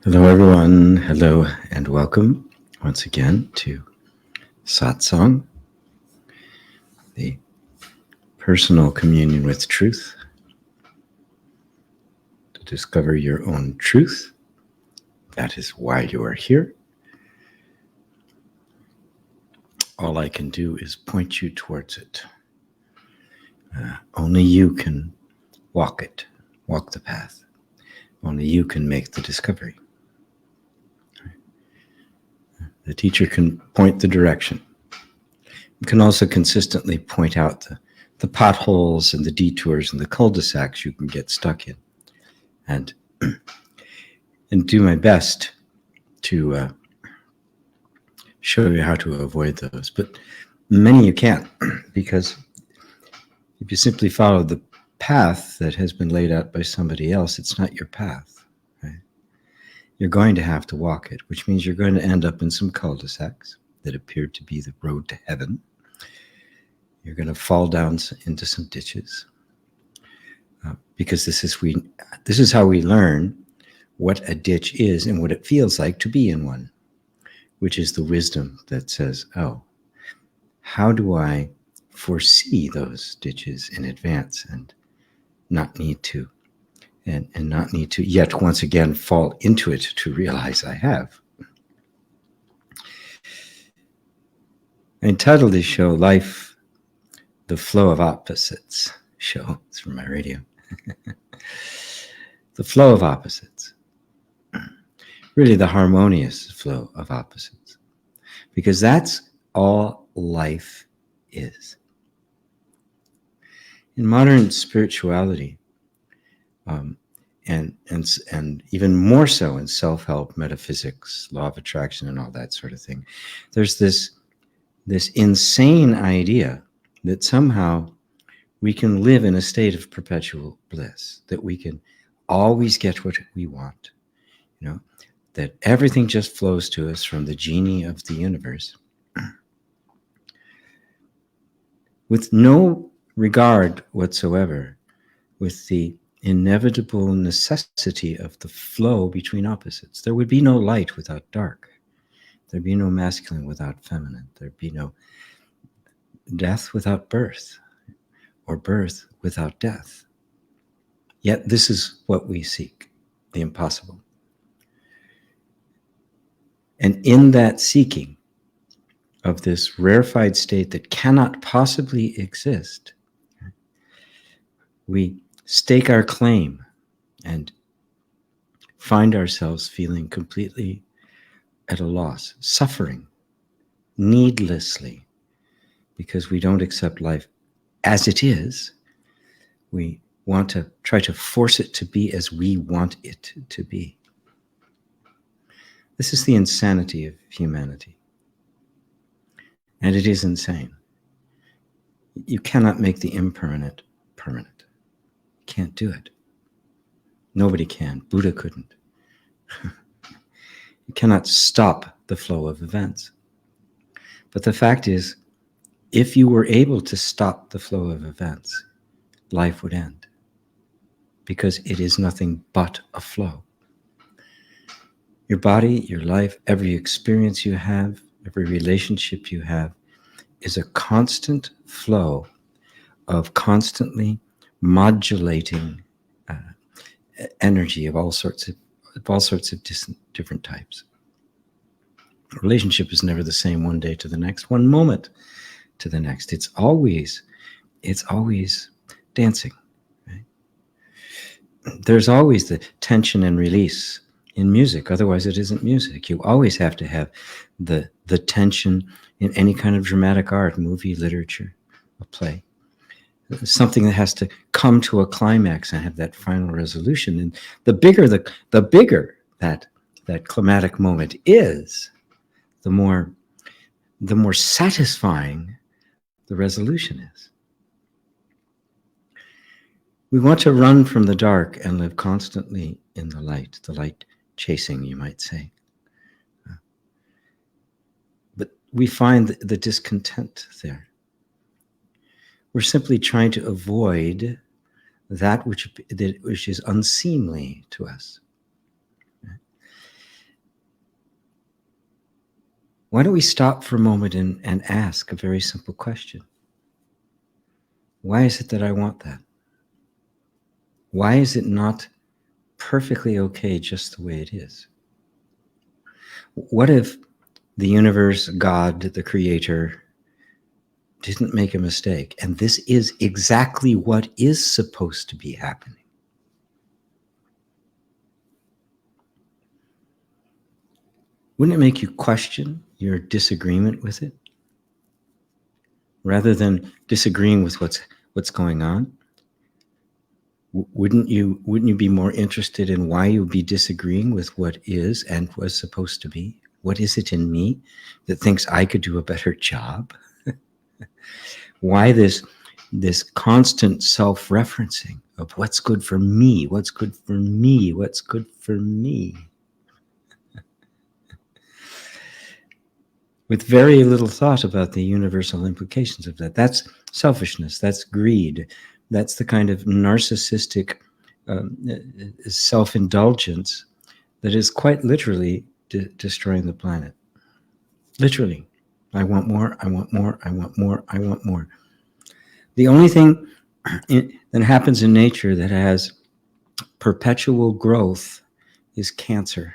Hello, everyone. Hello, and welcome once again to Satsang, the personal communion with truth, to discover your own truth. That is why you are here. All I can do is point you towards it. Only you can walk it, walk the path. Only you can make the discovery. The teacher can point the direction. You can also consistently point out the potholes and the detours and the cul-de-sacs you can get stuck in, and do my best to show you how to avoid those. But many you can't, because if you simply follow the path that has been laid out by somebody else, it's not your path, right? You're going to have to walk it, which means you're going to end up in some cul-de-sacs that appear to be the road to heaven. You're going to fall down into some ditches, because this is how we learn what a ditch is and what it feels like to be in one, which is the wisdom that says, oh, how do I foresee those ditches in advance and not need to yet once again fall into it to realize I have. I entitled this show Life, the Flow of Opposites show. It's from my radio. The flow of opposites. Really the harmonious flow of opposites. Because that's all life is. In modern spirituality, and even more so in self-help, metaphysics, law of attraction, and all that sort of thing, there's this insane idea that somehow we can live in a state of perpetual bliss, that we can always get what we want, that everything just flows to us from the genie of the universe, with no regard whatsoever with the inevitable necessity of the flow between opposites. There would be no light without dark. There'd be no masculine without feminine. There'd be no death without birth, or birth without death. Yet this is what we seek, the impossible. And in that seeking of this rarefied state that cannot possibly exist, we stake our claim and find ourselves feeling completely at a loss, suffering needlessly, because we don't accept life as it is. We want to try to force it to be as we want it to be. This is the insanity of humanity. And it is insane. You cannot make the impermanent permanent. Can't do it. Nobody can. Buddha couldn't. You cannot stop the flow of events. But the fact is, if you were able to stop the flow of events, life would end, because it is nothing but a flow. Your body, your life, every experience you have, every relationship you have is a constant flow of constantly modulating energy of all sorts of different types. A relationship is never the same one day to the next, one moment to the next. It's always dancing. Right? There's always the tension and release in music. Otherwise, it isn't music. You always have to have the tension in any kind of dramatic art, movie, literature, a play. Something that has to come to a climax and have that final resolution. And the bigger that climatic moment is, the more satisfying the resolution is. We want to run from the dark and live constantly in the light chasing, you might say. But we find the discontent there. We're simply trying to avoid that which is unseemly to us. Why don't we stop for a moment and ask a very simple question? Why is it that I want that? Why is it not perfectly okay just the way it is? What if the universe, God, the creator, didn't make a mistake, and this is exactly what is supposed to be happening? Wouldn't it make you question your disagreement with it? Rather than disagreeing with what's going on, wouldn't you be more interested in why you'd be disagreeing with what is and was supposed to be? What is it in me that thinks I could do a better job? Why this constant self-referencing of what's good for me, what's good for me, what's good for me? With very little thought about the universal implications of that. That's selfishness, that's greed, that's the kind of narcissistic self-indulgence that is quite literally destroying the planet. Literally. I want more, I want more, I want more, I want more. The only thing that happens in nature that has perpetual growth is cancer.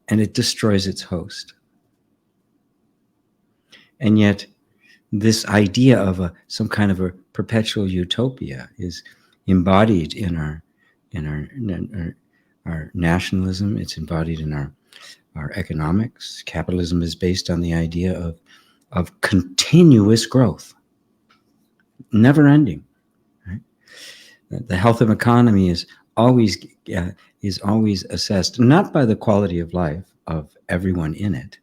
And it destroys its host. And yet, this idea of some kind of a perpetual utopia is embodied in our nationalism. It's embodied in our economics. Capitalism is based on the idea of continuous growth, never ending. Right? The health of economy is always assessed not by the quality of life of everyone in it,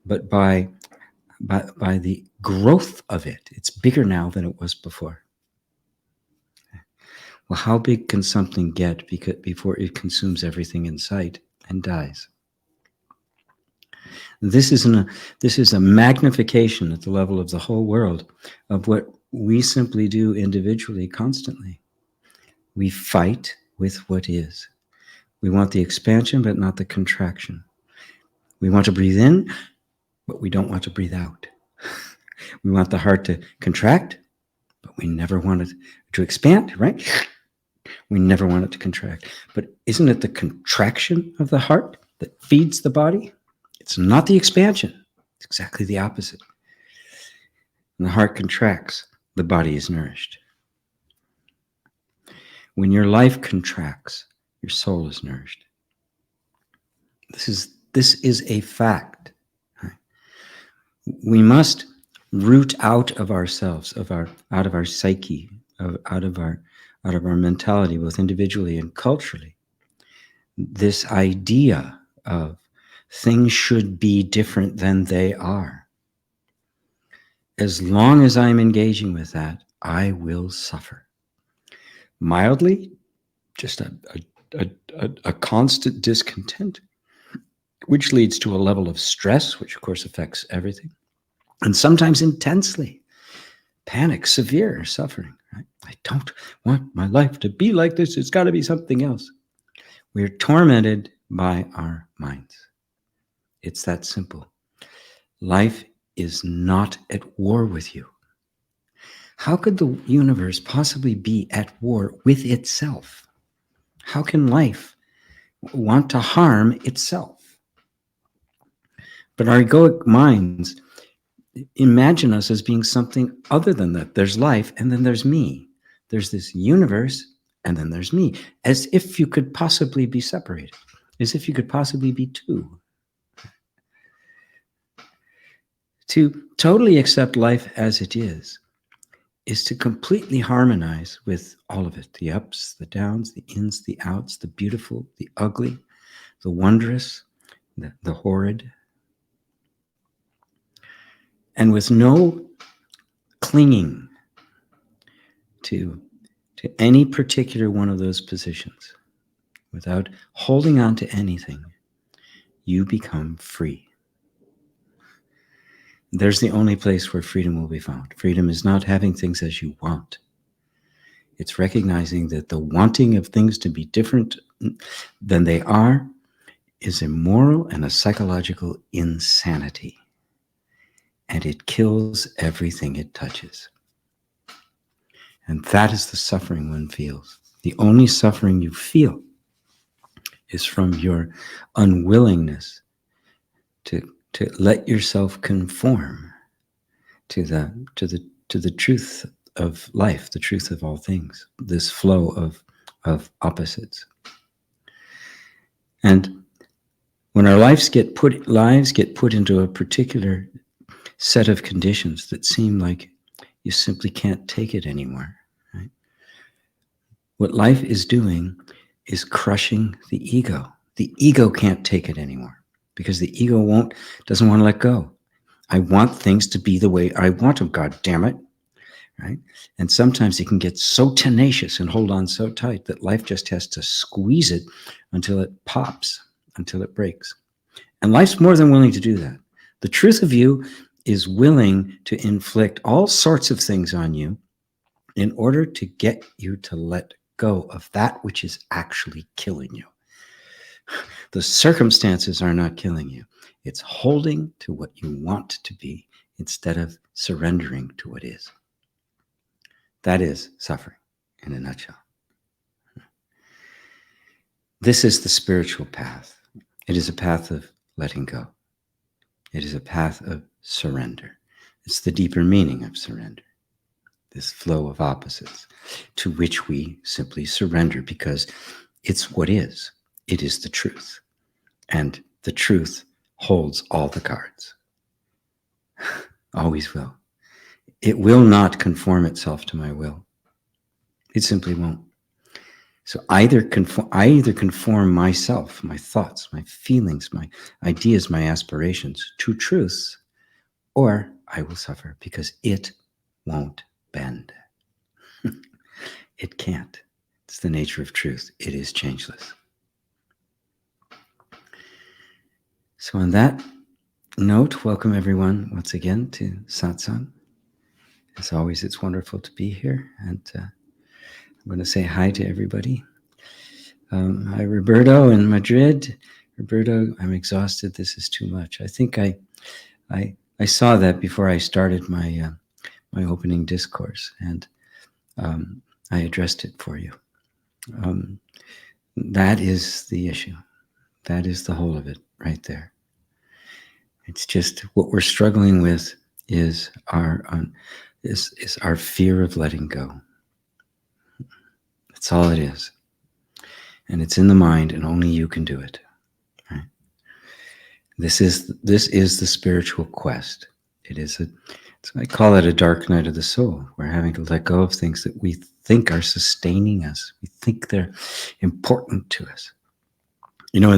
but by the growth of it. It's bigger now than it was before. Well, how big can something get before it consumes everything in sight and dies? This is a magnification at the level of the whole world of what we simply do individually constantly. We fight with what is. We want the expansion, but not the contraction. We want to breathe in, but we don't want to breathe out. We want the heart to contract, but we never want it to expand, right? We never want it to contract. But isn't it the contraction of the heart that feeds the body? It's not the expansion. It's exactly the opposite. When the heart contracts, the body is nourished. When your life contracts, your soul is nourished. This is a fact. We must root out of ourselves, out of our psyche, out of our mentality, both individually and culturally, this idea of things should be different than they are. As long as I'm engaging with that, I will suffer. Mildly, just a constant discontent, which leads to a level of stress, which of course affects everything. And sometimes intensely, panic, severe suffering. Right? I don't want my life to be like this. It's got to be something else. We're tormented by our minds. It's that simple. Life is not at war with you. How could the universe possibly be at war with itself? How can life want to harm itself? But our egoic minds imagine us as being something other than that. There's life, and then there's me. There's this universe, and then there's me. As if you could possibly be separated. As if you could possibly be two. To totally accept life as it is to completely harmonize with all of it. The ups, the downs, the ins, the outs, the beautiful, the ugly, the wondrous, the horrid. And with no clinging to any particular one of those positions, without holding on to anything, you become free. There's the only place where freedom will be found. Freedom is not having things as you want. It's recognizing that the wanting of things to be different than they are is a moral and a psychological insanity, and it kills everything it touches. And that is the suffering one feels. The only suffering you feel is from your unwillingness to let yourself conform to the truth of life, the truth of all things, this flow of opposites. And when our lives get put into a particular set of conditions that seem like you simply can't take it anymore, right? What life is doing is crushing the ego. The ego can't take it anymore because the ego doesn't want to let go. I want things to be the way I want them, God damn it, right? And sometimes it can get so tenacious and hold on so tight that life just has to squeeze it until it pops, until it breaks. And life's more than willing to do that. The truth of you is willing to inflict all sorts of things on you in order to get you to let go of that which is actually killing you. The circumstances are not killing you. It's holding to what you want to be instead of surrendering to what is. That is suffering in a nutshell. This is the spiritual path. It is a path of letting go. It is a path of surrender. It's the deeper meaning of surrender. This flow of opposites to which we simply surrender because it's what is. It is the truth. And the truth holds all the cards. Always will. It will not conform itself to my will. It simply won't. So I either conform myself, my thoughts, my feelings, my ideas, my aspirations to truth, or I will suffer because it won't bend. It can't. It's the nature of truth. It is changeless. So on that note, welcome everyone once again to Satsang. As always, it's wonderful to be here. And I'm going to say hi to everybody. Hi, Roberto in Madrid. Roberto, I'm exhausted. This is too much. I think I saw that before I started my opening discourse, and I addressed it for you. That is the issue. That is the whole of it right there. It's just what we're struggling with is our fear of letting go. That's all it is. And it's in the mind, and only you can do it. Right? This is the spiritual quest. I call it a dark night of the soul. We're having to let go of things that we think are sustaining us. We think they're important to us. You know,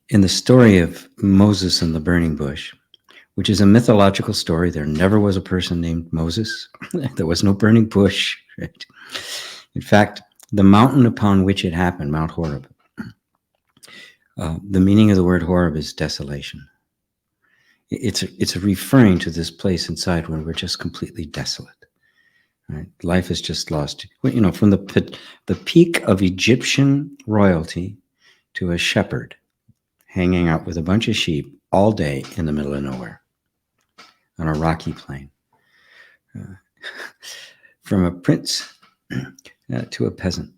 in the story of Moses and the burning bush, which is a mythological story, there never was a person named Moses. There was no burning bush. Right? In fact, the mountain upon which it happened, Mount Horeb, the meaning of the word Horeb is desolation. It's referring to this place inside where we're just completely desolate. Right? Life is just lost. You know, from the peak of Egyptian royalty to a shepherd hanging out with a bunch of sheep all day in the middle of nowhere on a rocky plain. From a prince to a peasant.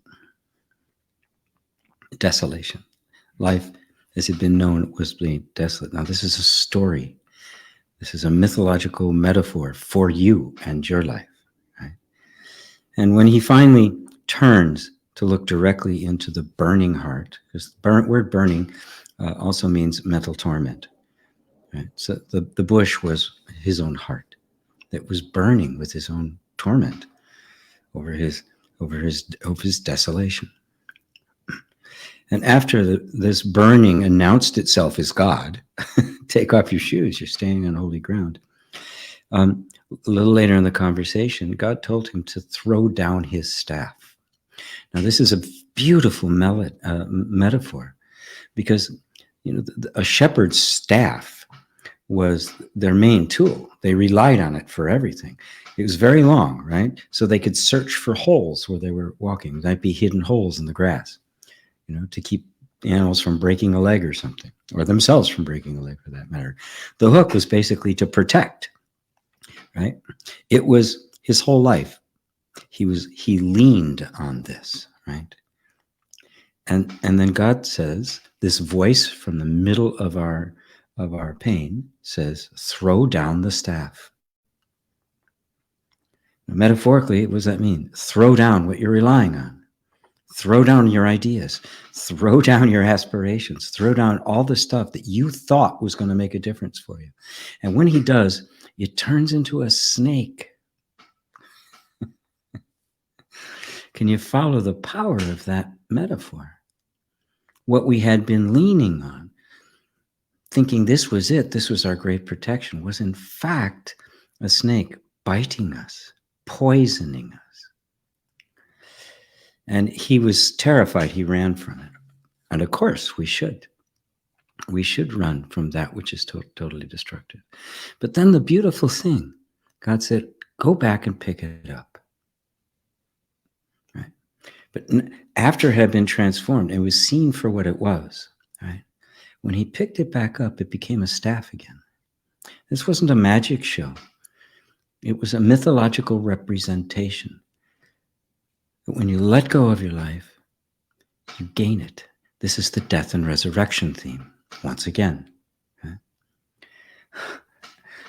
Desolation. Life, as it had been known, was being desolate. Now, this is a story. This is a mythological metaphor for you and your life. Right? And when he finally turns to look directly into the burning heart, because the word burning also means mental torment. Right? So the bush was his own heart that was burning with his own torment over his desolation. And after this burning announced itself as God, take off your shoes, you're standing on holy ground. A little later in the conversation, God told him to throw down his staff. Now, this is a beautiful metaphor because, you know, a shepherd's staff was their main tool. They relied on it for everything. It was very long, right? So they could search for holes where they were walking. There might be hidden holes in the grass, you know, to keep animals from breaking a leg or something, or themselves from breaking a leg for that matter. The hook was basically to protect, right? It was his whole life. He leaned on this, right? And then God says, this voice from the middle of our pain says, throw down the staff. Metaphorically, what does that mean? Throw down what you're relying on. Throw down your ideas. Throw down your aspirations. Throw down all the stuff that you thought was going to make a difference for you. And when he does, it turns into a snake. Can you follow the power of that metaphor? What we had been leaning on, thinking this was it, this was our great protection, was in fact a snake biting us, poisoning us. And he was terrified. He ran from it. And of course, we should. We should run from that which is totally destructive. But then the beautiful thing, God said, go back and pick it up. Right? But after it had been transformed, it was seen for what it was. Right? When he picked it back up, it became a staff again. This wasn't a magic show. It was a mythological representation. When you let go of your life, you gain it. This is the death and resurrection theme, once again. Okay?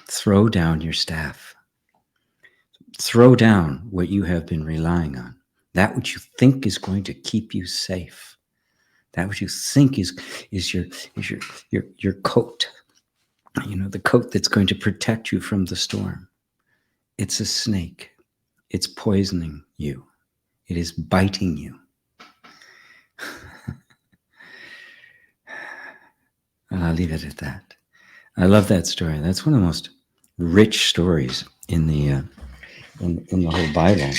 Throw down your staff. Throw down what you have been relying on. That which you think is going to keep you safe. That which you think is your coat. You know, the coat that's going to protect you from the storm. It's a snake. It's poisoning you. It is biting you. I'll leave it at that. I love that story. That's one of the most rich stories in the whole Bible.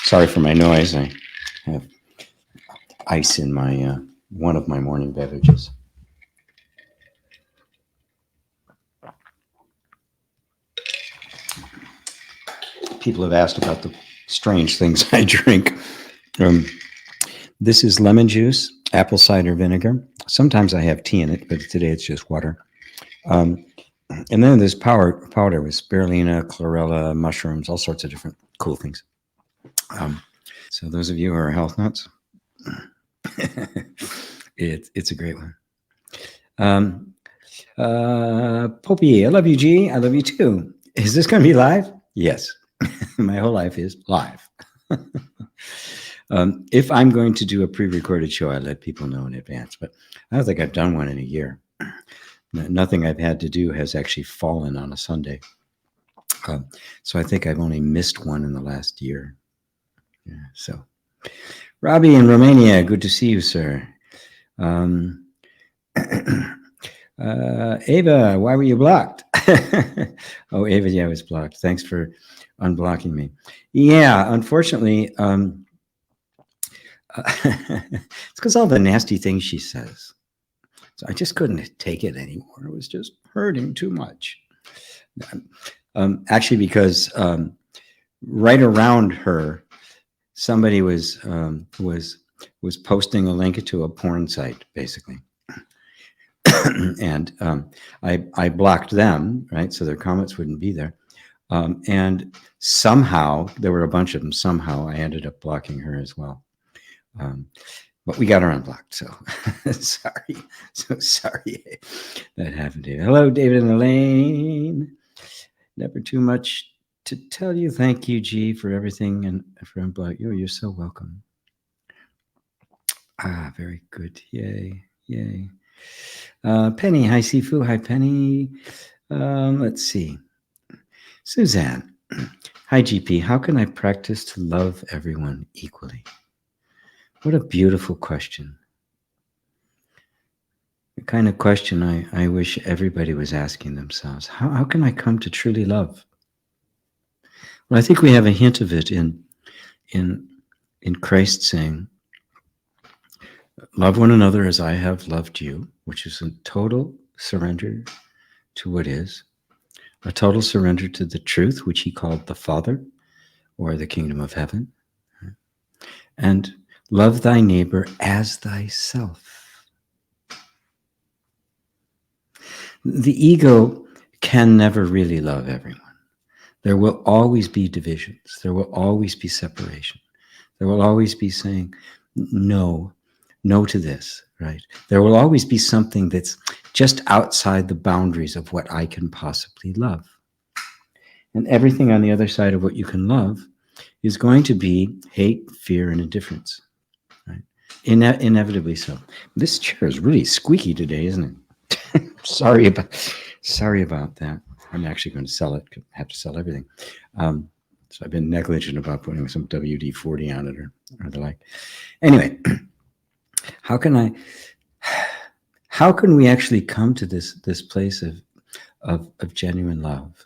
Sorry for my noise. I have ice in my one of my morning beverages. People have asked about the strange things I drink. This is lemon juice, apple cider vinegar. Sometimes I have tea in it, but today it's just water. And then there's powder with spirulina, chlorella, mushrooms, all sorts of different cool things. So those of you who are health nuts, it's a great one. Popey, I love you, G. I love you too. Is this going to be live? Yes. My whole life is live. If I'm going to do a pre-recorded show, I let people know in advance, but I don't think I've done one in a year. Nothing I've had to do has actually fallen on a Sunday. So I think I've only missed one in the last year. Yeah, so, Robbie in Romania, good to see you, sir. Ava, why were you blocked? Oh, Ava, yeah, I was blocked. Thanks for unblocking me. Yeah, unfortunately, it's because all the nasty things she says. So I just couldn't take it anymore. It was just hurting too much. Actually, because right around her, somebody was posting a link to a porn site, basically. And I blocked them, right? So their comments wouldn't be there. And somehow, there were a bunch of them. Somehow I ended up blocking her as well. But we got her unblocked, so sorry. So sorry that happened to you. Hello, David and Elaine. Never too much to tell you. Thank you, G, for everything and for unblocking you. You're so welcome. Ah, very good. Yay, yay. Penny, hi, Sifu. Hi, Penny. Let's see. Suzanne, hi, GP. How can I practice to love everyone equally? What a beautiful question. The kind of question I wish everybody was asking themselves. How can I come to truly love? Well, I think we have a hint of it in Christ saying, love one another as I have loved you, which is a total surrender to what is, a total surrender to the truth, which he called the Father or the kingdom of heaven, and love thy neighbor as thyself. The ego can never really love everyone. There will always be divisions. There will always be separation. There will always be saying, no, no to this, right? There will always be something that's just outside the boundaries of what I can possibly love. And everything on the other side of what you can love is going to be hate, fear, and indifference, right? Inevitably so. This chair is really squeaky today, isn't it? Sorry about that. I'm actually going to sell it. Have to sell everything. So I've been negligent about putting some WD-40 on it or the like. Anyway, how can we actually come to this place of genuine love,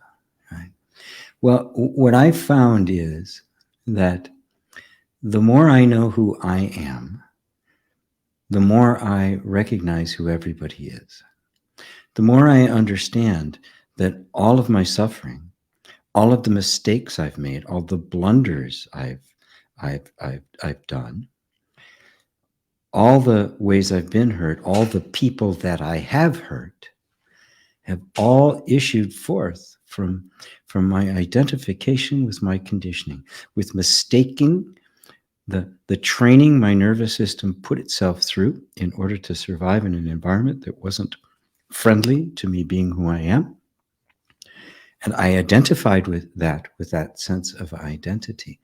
right? Well, what I found is that the more I know who I am, the more I recognize who everybody is. The more I understand that all of my suffering, all of the mistakes I've made, all the blunders I've done, all the ways I've been hurt, all the people that I have hurt, have all issued forth from my identification with my conditioning, with mistaking the training my nervous system put itself through in order to survive in an environment that wasn't friendly to me being who I am. And I identified with that sense of identity.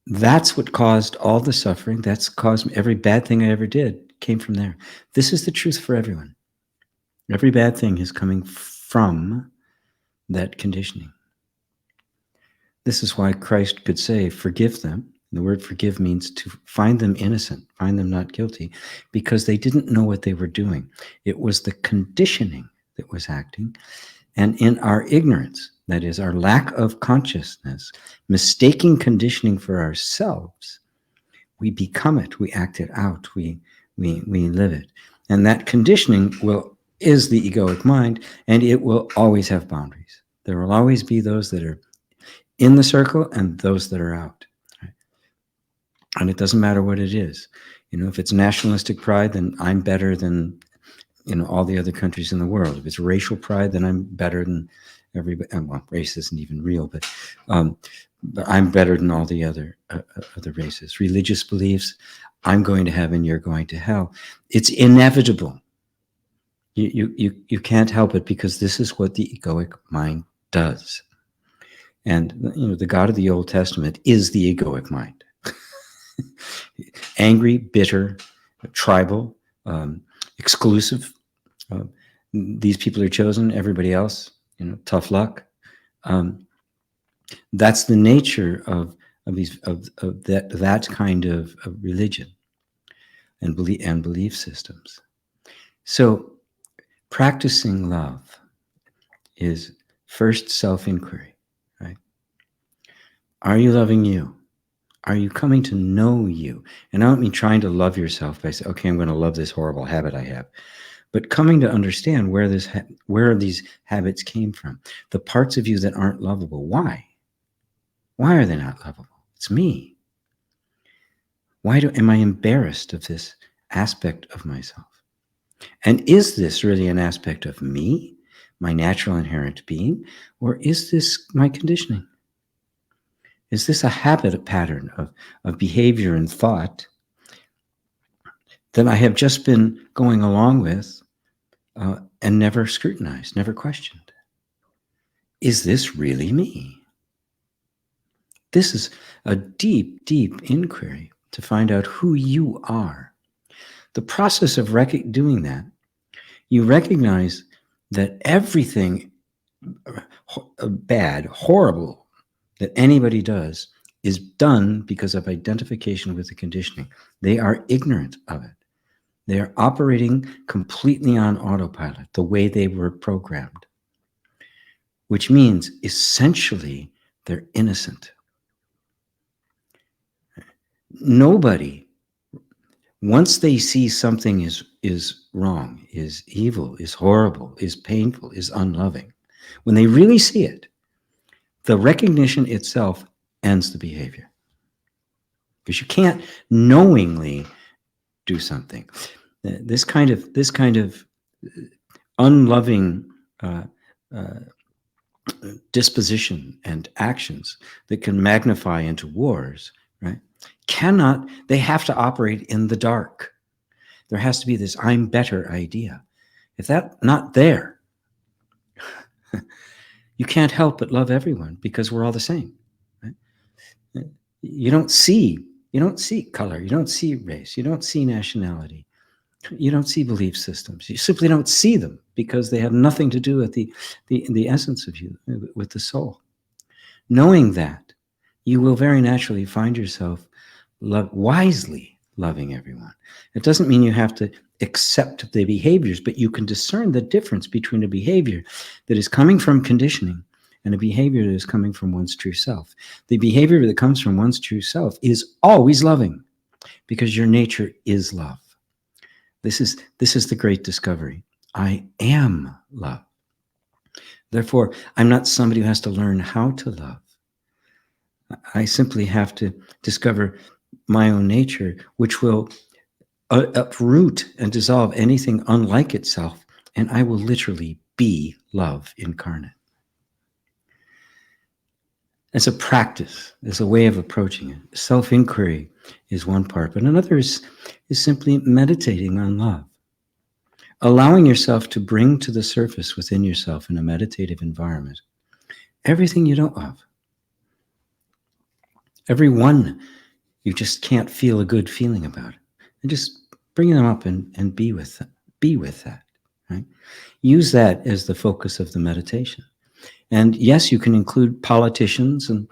That's what caused all the suffering. That's caused every bad thing I ever did came from there. This is the truth for everyone. Every bad thing is coming from that conditioning. This is why Christ could say, forgive them. The word forgive means to find them innocent, find them not guilty, because they didn't know what they were doing. It was the conditioning that was acting. And in our ignorance, that is our lack of consciousness, mistaking conditioning for ourselves, we become it, we act it out, we live it. And that conditioning is the egoic mind, and it will always have boundaries. There will always be those that are in the circle and those that are out. Right? And it doesn't matter what it is. If it's nationalistic pride, then I'm better than all the other countries in the world. If it's racial pride, then I'm better than everybody. Well, race isn't even real, but I'm better than all the other races. Religious beliefs, I'm going to heaven, you're going to hell. It's inevitable. You can't help it, because this is what the egoic mind does. And the God of the Old Testament is the egoic mind. Angry, bitter, tribal, exclusive. These people are chosen, everybody else, tough luck. That's the nature of that kind of religion and belief systems. So practicing love is first self-inquiry. Are you loving you? Are you coming to know you? And I don't mean trying to love yourself by saying, okay, I'm going to love this horrible habit I have, but coming to understand where these habits came from, the parts of you that aren't lovable. Why? Why are they not lovable? It's me. Am I embarrassed of this aspect of myself? And is this really an aspect of me, my natural inherent being, or is this my conditioning? Is this a habit, a pattern of behavior and thought that I have just been going along with and never scrutinized, never questioned? Is this really me? This is a deep, deep inquiry to find out who you are. The process of doing that, you recognize that everything bad, horrible that anybody does is done because of identification with the conditioning. They are ignorant of it. They are operating completely on autopilot, the way they were programmed, which means essentially they're innocent. Nobody, once they see something is wrong, is evil, is horrible, is painful, is unloving, when they really see it, the recognition itself ends the behavior. Because you can't knowingly do something. This kind of unloving uh, uh, disposition and actions that can magnify into wars, right? They have to operate in the dark. There has to be this I'm better idea. If that's not there, you can't help but love everyone because we're all the same. Right? You don't see color, you don't see race, you don't see nationality, you don't see belief systems. You simply don't see them because they have nothing to do with the essence of you, with the soul. Knowing that, you will very naturally find yourself wisely loving everyone. It doesn't mean you have to accept the behaviors, but you can discern the difference between a behavior that is coming from conditioning and a behavior that is coming from one's true self. The behavior that comes from one's true self is always loving because your nature is love. This is the great discovery. I am love. Therefore, I'm not somebody who has to learn how to love. I simply have to discover my own nature, which will uproot and dissolve anything unlike itself, and I will literally be love incarnate. It's a practice. It's a way of approaching it. Self-inquiry is one part, but another is simply meditating on love. Allowing yourself to bring to the surface within yourself in a meditative environment everything you don't love. Every one you just can't feel a good feeling about. And just bring them up and be with them. Be with that. Right? Use that as the focus of the meditation. And yes, you can include politicians and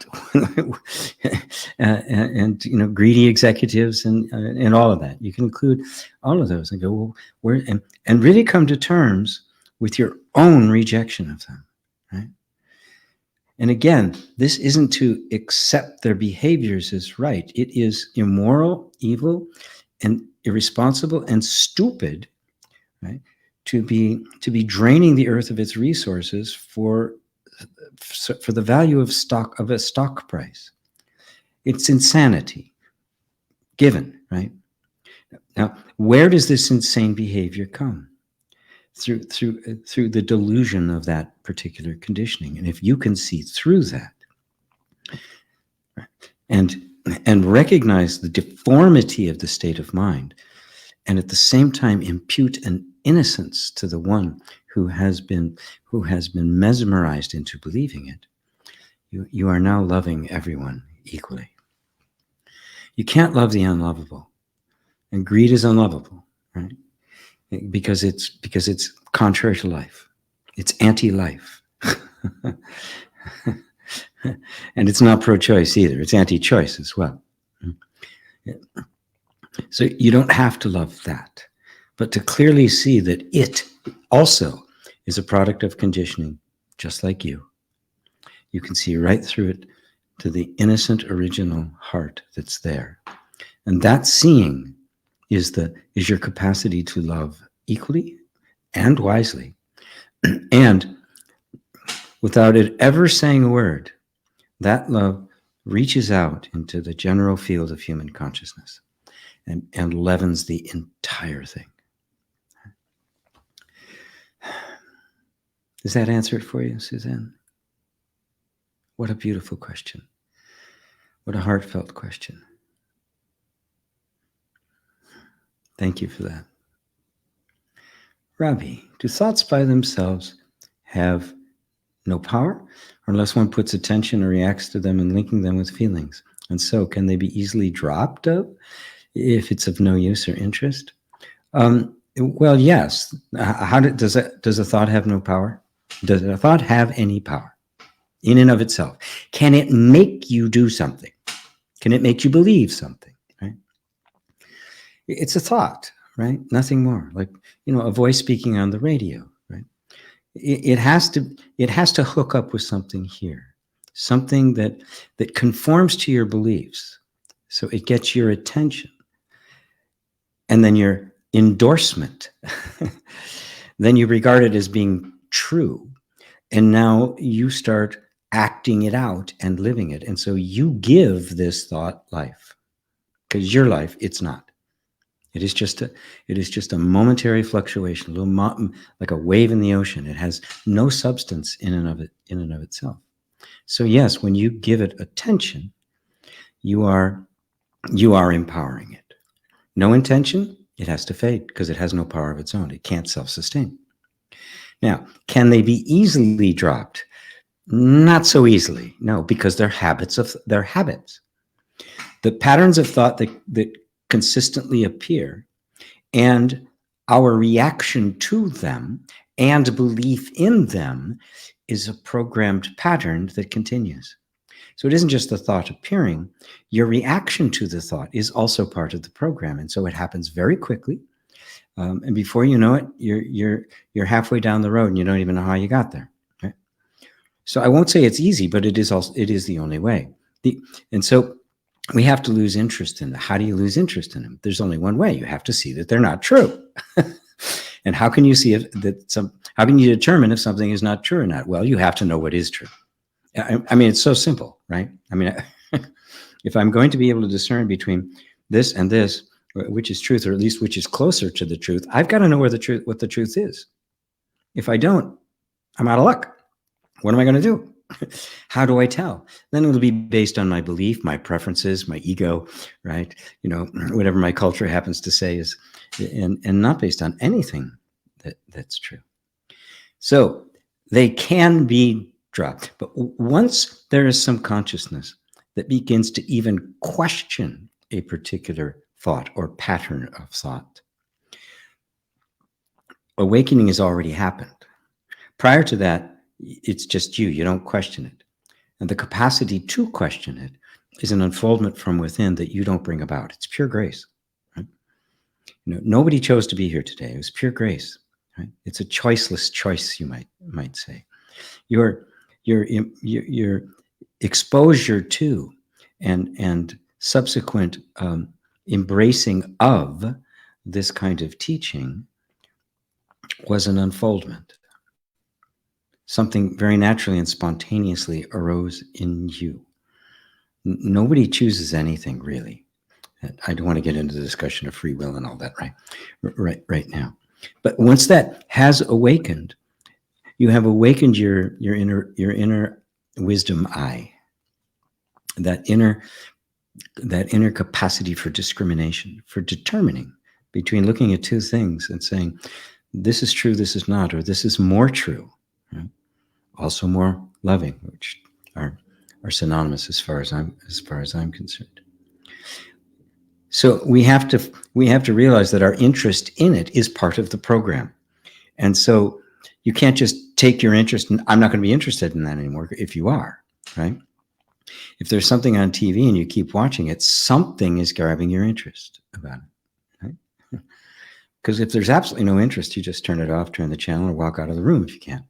and greedy executives and all of that. You can include all of those and go, well, where and really come to terms with your own rejection of them, right? And again, this isn't to accept their behaviors as right. It is immoral, evil, and irresponsible and stupid, right? To be draining the earth of its resources for the value of a stock price. It's insanity given, right? Now, where does this insane behavior come? Through the delusion of that particular conditioning. And if you can see through that, right, and recognize the deformity of the state of mind, and at the same time impute an innocence to the one who has been mesmerized into believing it, you are now loving everyone equally. You can't love the unlovable, and greed is unlovable, right? Because it's contrary to life. It's anti-life. And it's not pro-choice either. It's anti-choice as well. So you don't have to love that, but to clearly see that it also is a product of conditioning, just like you. You can see right through it to the innocent original heart that's there. And that seeing is your capacity to love equally and wisely. And without it ever saying a word, that love reaches out into the general field of human consciousness and leavens the entire thing. Does that answer it for you, Suzanne? What a beautiful question. What a heartfelt question. Thank you for that. Ravi, do thoughts by themselves have no power, or unless one puts attention or reacts to them and linking them with feelings? And so, can they be easily dropped if it's of no use or interest? Well, yes. Does a thought have no power? Does a thought have any power in and of itself? Can it make you do something? Can it make you believe something? Right? It's a thought, right? Nothing more. Like, a voice speaking on the radio, right? It has to hook up with something here, something that conforms to your beliefs, so it gets your attention, and then your endorsement. Then you regard it as being true, and now you start acting it out and living it, and so you give this thought life, because your life, it's not. It is just a momentary fluctuation, like a wave in the ocean. It has no substance in and of itself. So yes, when you give it attention, you are empowering it. No intention, it has to fade because it has no power of its own. It can't self-sustain. Now, can they be easily dropped? Not so easily. No, because they're habits. The patterns of thought that consistently appear, and our reaction to them and belief in them is a programmed pattern that continues. So it isn't just the thought appearing. Your reaction to the thought is also part of the program, and so it happens very quickly. And before you know it, you're halfway down the road, and you don't even know how you got there. Right? So I won't say it's easy, but it is the only way. And so we have to lose interest in them. How do you lose interest in them? There's only one way. You have to see that they're not true. And how can you see how can you determine if something is not true or not? Well, you have to know what is true. I mean, it's so simple, right? I mean, if I'm going to be able to discern between this and this, which is truth, or at least which is closer to the truth, I've got to know what the truth is. If I don't, I'm out of luck. What am I going to do? How do I tell? Then it'll be based on my belief, my preferences, my ego, right? Whatever my culture happens to say is, and not based on anything that's true. So they can be dropped. But once there is some consciousness that begins to even question a particular thought or pattern of thought, awakening has already happened. Prior to that, it's just you don't question it. And the capacity to question it is an unfoldment from within that you don't bring about. It's pure grace. Right? Nobody chose to be here today. It was pure grace. Right? It's a choiceless choice, you might say. Your exposure to and subsequent embracing of this kind of teaching was an unfoldment. Something very naturally and spontaneously arose in you. Nobody chooses anything, really. I don't want to get into the discussion of free will and all that right now. But once that has awakened, you have awakened your inner wisdom eye, that inner capacity for discrimination, for determining between looking at two things and saying, this is true, this is not, or this is more true, right? Also more loving, which are synonymous as far as I'm concerned. So we have to realize that our interest in it is part of the program. And so you can't just take your interest and I'm not going to be interested in that anymore if you are, right? If there's something on TV and you keep watching it, something is grabbing your interest about it, right? Because if there's absolutely no interest, you just turn it off, turn the channel, or walk out of the room if you can.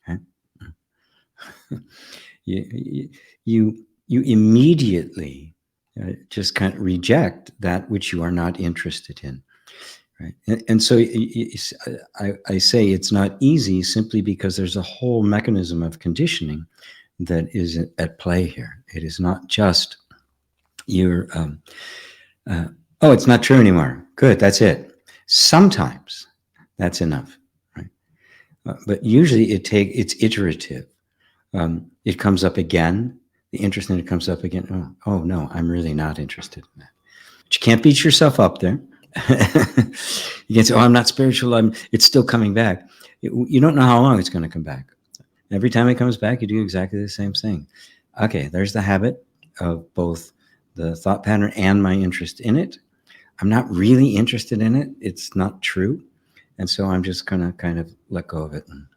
Right? You immediately just kind of reject that which you are not interested in, right? And so I say it's not easy simply because there's a whole mechanism of conditioning that is at play here. It is not just your oh, it's not true anymore. Good, that's it. Sometimes that's enough, right? But usually it's iterative. It comes up again. The interest in it comes up again. Oh no, I'm really not interested in that. But you can't beat yourself up there. You can't say, oh, I'm not spiritual. It's still coming back. You don't know how long it's going to come back. Every time it comes back, you do exactly the same thing. Okay, there's the habit of both the thought pattern and my interest in it. I'm not really interested in it. It's not true. And so I'm just going to kind of let go of it. And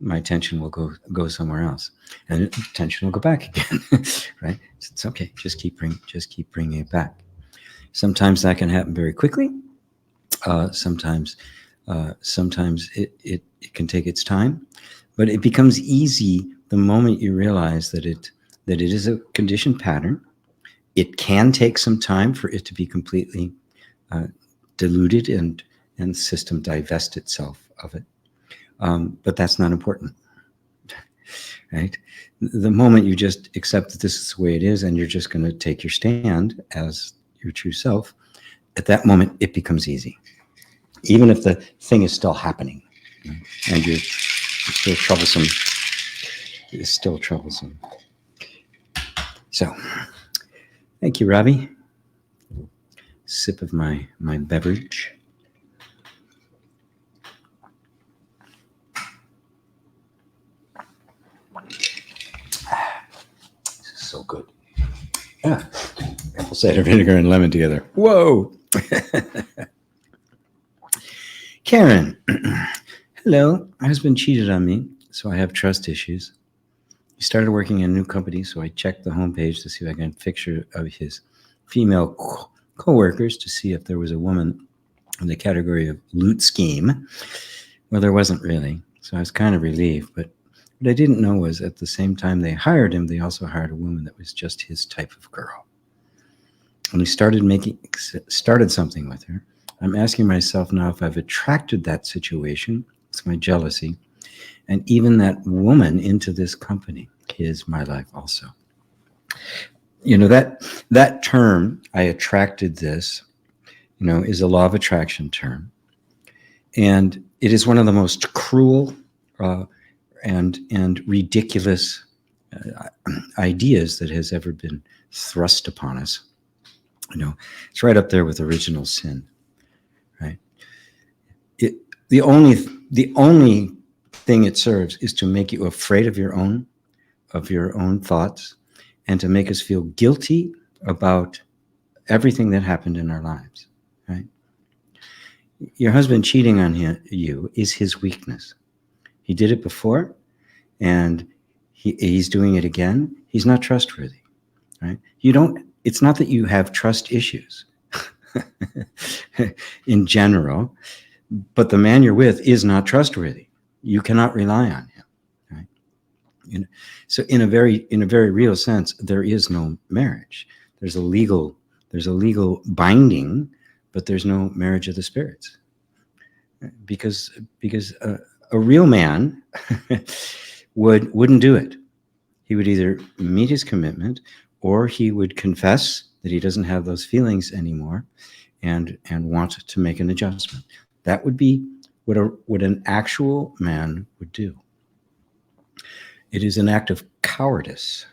my attention will go somewhere else. And attention will go back again, right? It's okay. Just keep bringing it back. Sometimes that can happen very quickly. Sometimes it can take its time. But it becomes easy the moment you realize that it is a conditioned pattern. It can take some time for it to be completely diluted and the system divest itself of it. But that's not important, right? The moment you just accept that this is the way it is and you're just going to take your stand as your true self, at that moment, it becomes easy. Even if the thing is still happening, and you're still troublesome, it's still troublesome. So, thank you, Robbie. Sip of my beverage. This is so good. Yeah, apple cider vinegar and lemon together. Whoa! Karen, hello. My husband cheated on me, so I have trust issues. He started working in a new company, so I checked the homepage to see if I can get a picture of his female co-workers to see if there was a woman in the category of loot scheme. Well, there wasn't really, so I was kind of relieved. But what I didn't know was at the same time they hired him, they also hired a woman that was just his type of girl. And we started something with her. I'm asking myself now if I've attracted that situation. It's my jealousy. And even that woman into this company is my life also. You know, that term, I attracted this, you know, is a law of attraction term. And it is one of the most cruel and ridiculous ideas that has ever been thrust upon us. You know, it's right up there with original sin, right? The only thing it serves is to make you afraid of your own thoughts, and to make us feel guilty about everything that happened in our lives, right? Your husband cheating on you is his weakness. He did it before, and he's doing it again. He's not trustworthy, right? It's not that you have trust issues in general, but the man you're with is not trustworthy. You cannot rely on him, right? You know, so in a very real sense, there is no marriage. There's a legal binding, but there's no marriage of the spirits, because a real man wouldn't do it. He would either meet his commitment, or he would confess that he doesn't have those feelings anymore, and want to make an adjustment. That would be what an actual man would do. It is an act of cowardice,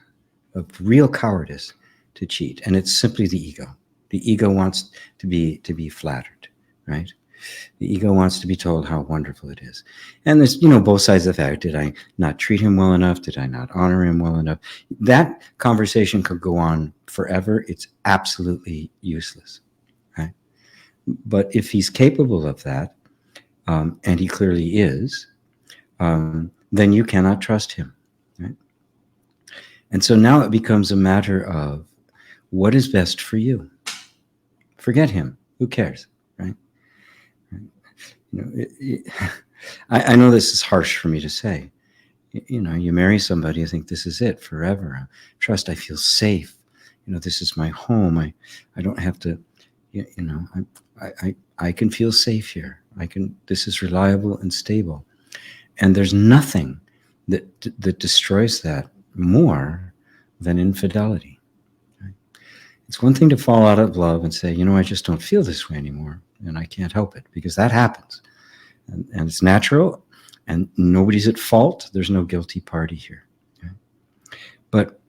of real cowardice, to cheat, and it's simply the ego. The ego wants to be flattered, right? The ego wants to be told how wonderful it is. And there's, both sides of the fact. Did I not treat him well enough? Did I not honor him well enough? That conversation could go on forever. It's absolutely useless, right? But if he's capable of that, and he clearly is, then you cannot trust him, right? And so now it becomes a matter of what is best for you. Forget him. Who cares, right? I know this is harsh for me to say. You marry somebody, you think this is it forever. Trust, I feel safe. This is my home. I don't have to, I can feel safe here. This is reliable and stable. And there's nothing that destroys that more than infidelity. Right? It's one thing to fall out of love and say, I just don't feel this way anymore, and I can't help it, because that happens. And it's natural, and nobody's at fault. There's no guilty party here. Okay? But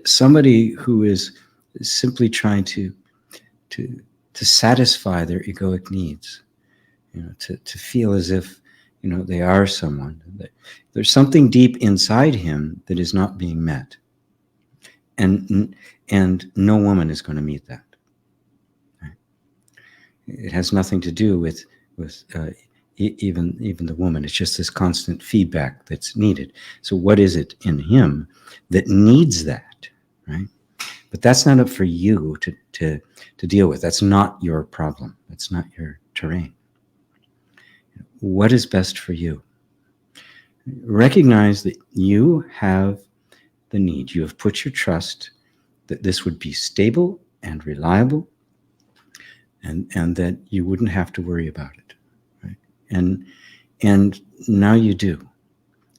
somebody who is simply trying to satisfy their egoic needs, to feel as if, they are someone. There's something deep inside him that is not being met. And no woman is going to meet that. Right? It has nothing to do with even the woman. It's just this constant feedback that's needed. So what is it in him that needs that, right? But that's not up for you to deal with. That's not your problem. That's not your terrain. What is best for you? Recognize that you have the need. You have put your trust that this would be stable and reliable, and that you wouldn't have to worry about it. Right? And now you do,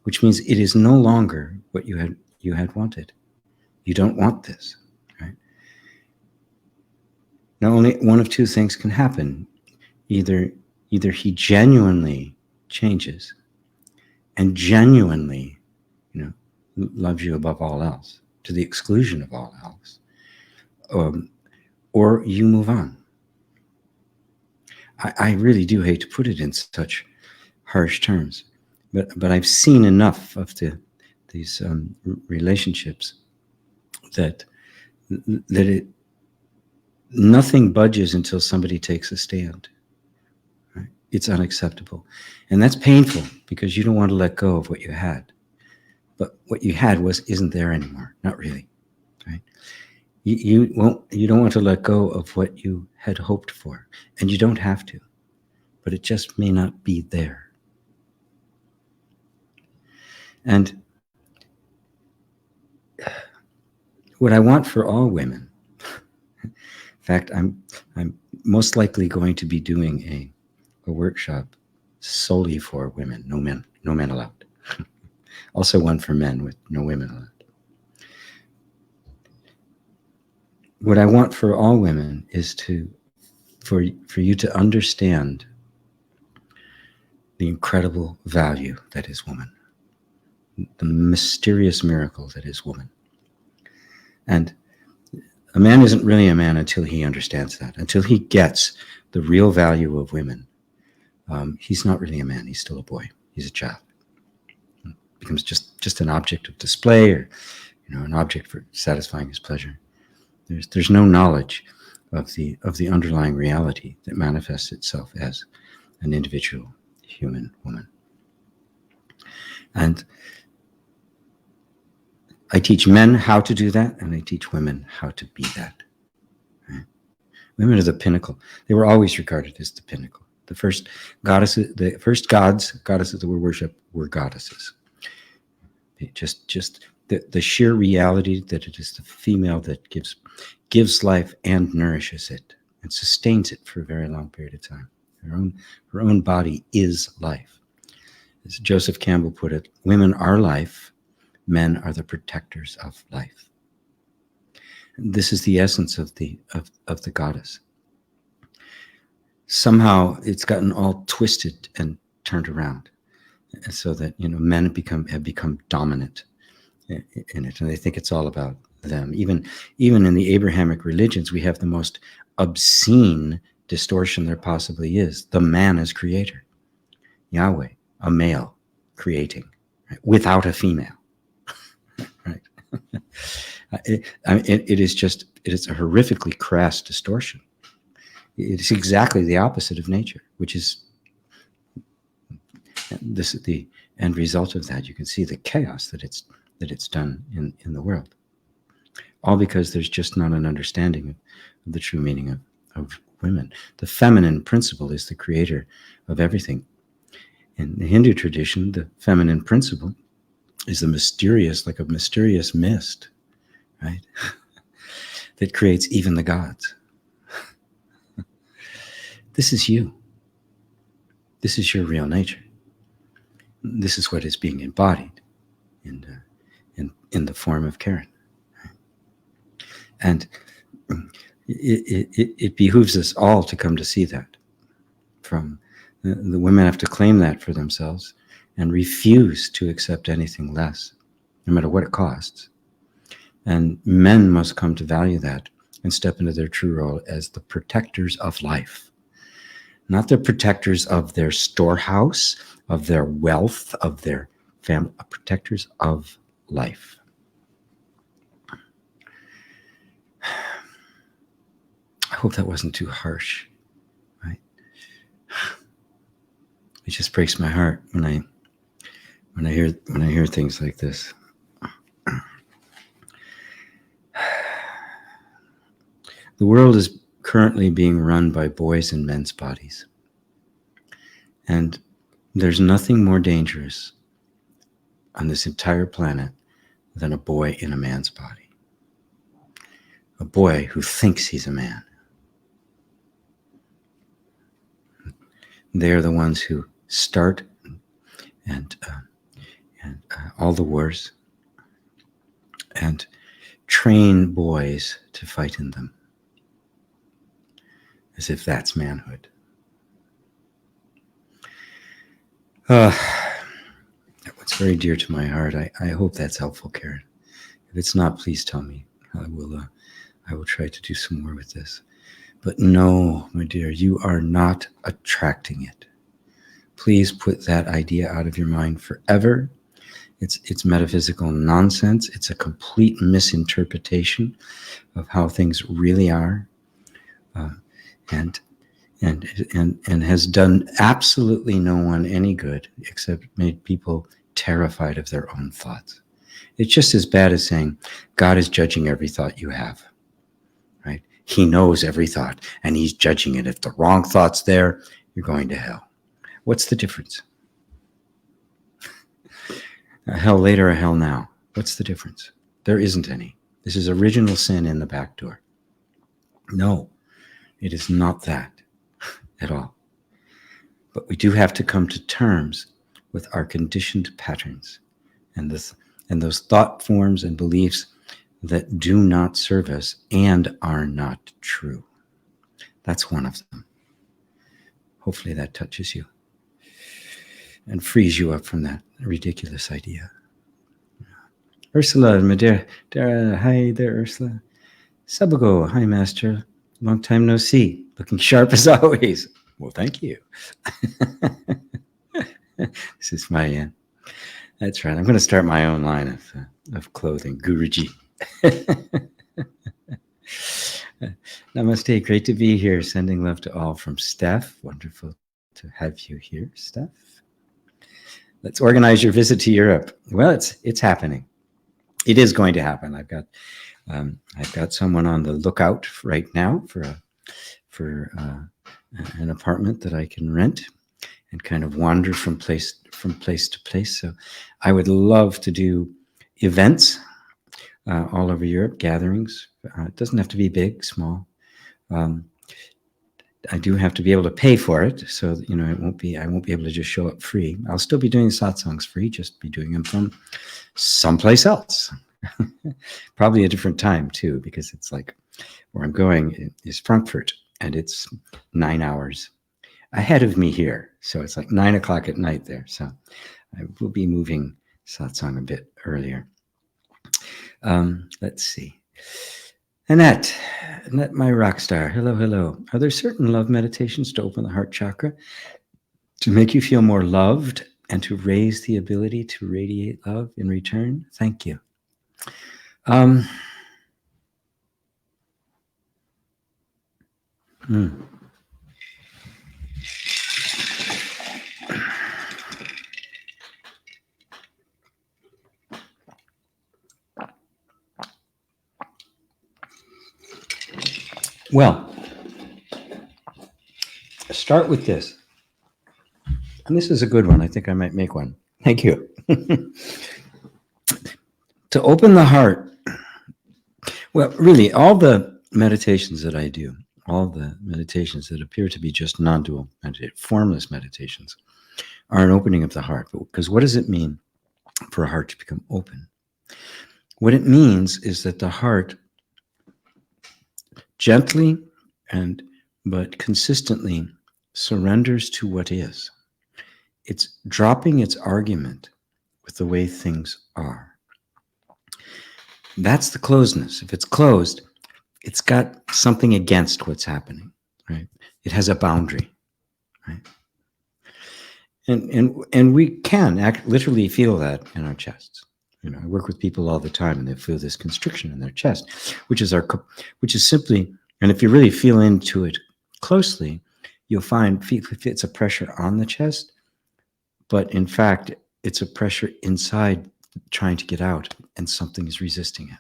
which means it is no longer what you had wanted. You don't want this. Right? Now, only one of two things can happen. Either he genuinely changes and genuinely, loves you above all else, to the exclusion of all else, or you move on. I really do hate to put it in such harsh terms, but I've seen enough of these relationships that nothing budges until somebody takes a stand. Right? It's unacceptable, and that's painful because you don't want to let go of what you had. But what you had isn't there anymore. Not really, right? You don't want to let go of what you had hoped for, and you don't have to, but it just may not be there. And what I want for all women, in fact, I'm most likely going to be doing a workshop solely for women, no men allowed. Also one for men with no women allowed. What I want for all women is for you to understand the incredible value that is woman, the mysterious miracle that is woman. And a man isn't really a man until he understands that, until he gets the real value of women. He's not really a man, he's still a boy, he's a child. He becomes just an object of display, or an object for satisfying his pleasure. There's no knowledge of the underlying reality that manifests itself as an individual human woman. And I teach men how to do that, and I teach women how to be that. Right? Women are the pinnacle. They were always regarded as the pinnacle. The first goddesses that were worshipped were goddesses. Just the sheer reality that it is the female that gives life and nourishes it and sustains it for a very long period of time. Her own body is life. As Joseph Campbell put it, women are life, men are the protectors of life. And this is the essence of the goddess. Somehow it's gotten all twisted and turned around, so that men have become dominant in it, and they think it's all about them. Even in the Abrahamic religions, we have the most obscene distortion there possibly is. The man as creator, Yahweh, a male creating, right? Without a female, right? It is a horrifically crass distortion. It is exactly the opposite of nature, which is the end result of that. You can see the chaos that it's done in the world, all because there's just not an understanding of the true meaning of women. The feminine principle is the creator of everything. In the Hindu tradition, the feminine principle is like a mysterious mist, right? That creates even the gods. This is you. This is your real nature. This is what is being embodied in the form of Karen. And it behooves us all to come to see that. From the women have to claim that for themselves and refuse to accept anything less, no matter what it costs. And men must come to value that and step into their true role as the protectors of life. Not the protectors of their storehouse, of their wealth, of their family, protectors of life. I hope that wasn't too harsh, right? It just breaks my heart when I hear things like this. The world is currently being run by boys in men's bodies. And there's nothing more dangerous on this entire planet than a boy in a man's body. A boy who thinks he's a man. They are the ones who start and all the wars and train boys to fight in them. as if that's manhood. What's very dear to my heart. I hope that's helpful, Karen. If it's not, please tell me. I will try to do some more with this. But no, my dear, you are not attracting it. Please put that idea out of your mind forever. It's metaphysical nonsense. It's a complete misinterpretation of how things really are, and has done absolutely no one any good, except made people terrified of their own thoughts. It's just as bad as saying God is judging every thought you have, right? He knows every thought and he's judging it. If the wrong thought's there, you're going to hell. What's the difference? A hell later, a hell now. What's the difference? There isn't any. This is original sin in the back door. No, it is not that at all. But we do have to come to terms with our conditioned patterns and those thought forms and beliefs that do not serve us and are not true. That's one of them. Hopefully that touches you and frees you up from that ridiculous idea. Ursula, Madeira, hi there, Ursula. Sabago, hi, Master. Long time no see. Looking sharp as always. Well, thank you. This is my, that's right. I'm going to start my own line of clothing, Guruji. Namaste. Great to be here. Sending love to all from Steph. Wonderful to have you here, Steph. Let's organize your visit to Europe. Well, it's happening. It is going to happen. I've got someone on the lookout right now for an apartment that I can rent and kind of wander from place to place. So I would love to do events all over Europe, gatherings. It doesn't have to be big, small. I do have to be able to pay for it, so I won't be able to just show up free. I'll still be doing satsangs free, just be doing them from someplace else. Probably a different time too, because it's like where I'm going is Frankfurt, and it's 9 hours ahead of me here. So it's like 9 o'clock at night there. So I will be moving satsang a bit earlier. Let's see. Annette, my rock star. Hello, hello. Are there certain love meditations to open the heart chakra to make you feel more loved and to raise the ability to radiate love in return? Thank you. Well, start with this. And this is a good one. I think I might make one. Thank you. To open the heart. Well, really, all the meditations that I do, all the meditations that appear to be just non-dual, formless meditations, are an opening of the heart. Because what does it mean for a heart to become open? What it means is that the heart gently but consistently surrenders to what is. It's dropping its argument with the way things are. That's the closedness. If it's closed, it's got something against what's happening, right? It has a boundary, right? And we can literally feel that in our chests. I work with people all the time, and they feel this constriction in their chest, which is simply, and if you really feel into it closely, you'll find it's a pressure on the chest, but in fact, it's a pressure inside trying to get out, and something is resisting it.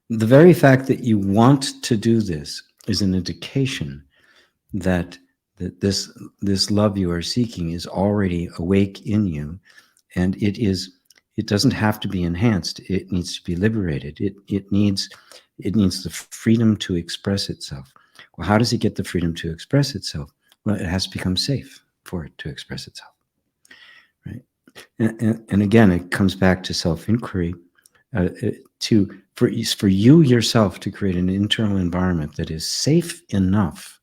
The very fact that you want to do this is an indication that this love you are seeking is already awake in you, and it doesn't have to be enhanced. It needs to be liberated. It needs the freedom to express itself. Well, how does it get the freedom to express itself? Well, it has to become safe for it to express itself, right? And again, it comes back to self-inquiry. for you yourself to create an internal environment that is safe enough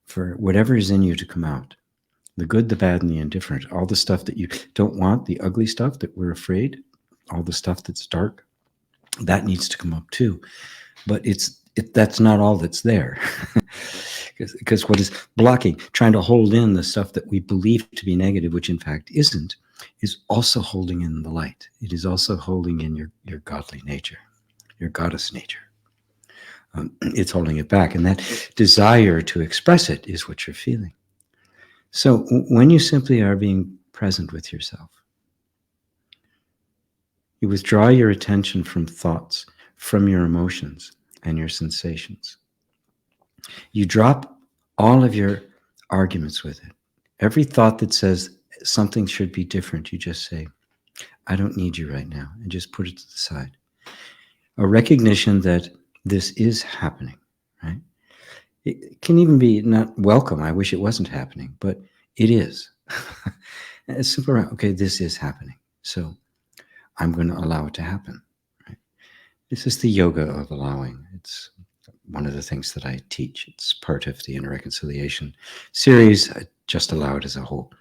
for whatever is in you to come out. The good, the bad, and the indifferent. All the stuff that you don't want, the ugly stuff that we're afraid, all the stuff that's dark, that needs to come up too. But that's not all that's there. Because what is blocking, trying to hold in the stuff that we believe to be negative, which in fact isn't, is also holding in the light. It is also holding in your godly nature, your goddess nature. It's holding it back. And that desire to express it is what you're feeling. So when you simply are being present with yourself, you withdraw your attention from thoughts, from your emotions and your sensations. You drop all of your arguments with it. Every thought that says something should be different, you just say, I don't need you right now, and just put it to the side. A recognition that this is happening, right? It can even be not welcome. I wish it wasn't happening, but it is. It's simple. Okay, this is happening. So I'm going to allow it to happen. Right? This is the yoga of allowing. It's one of the things that I teach. It's part of the Inner Reconciliation series. I just allow it as a whole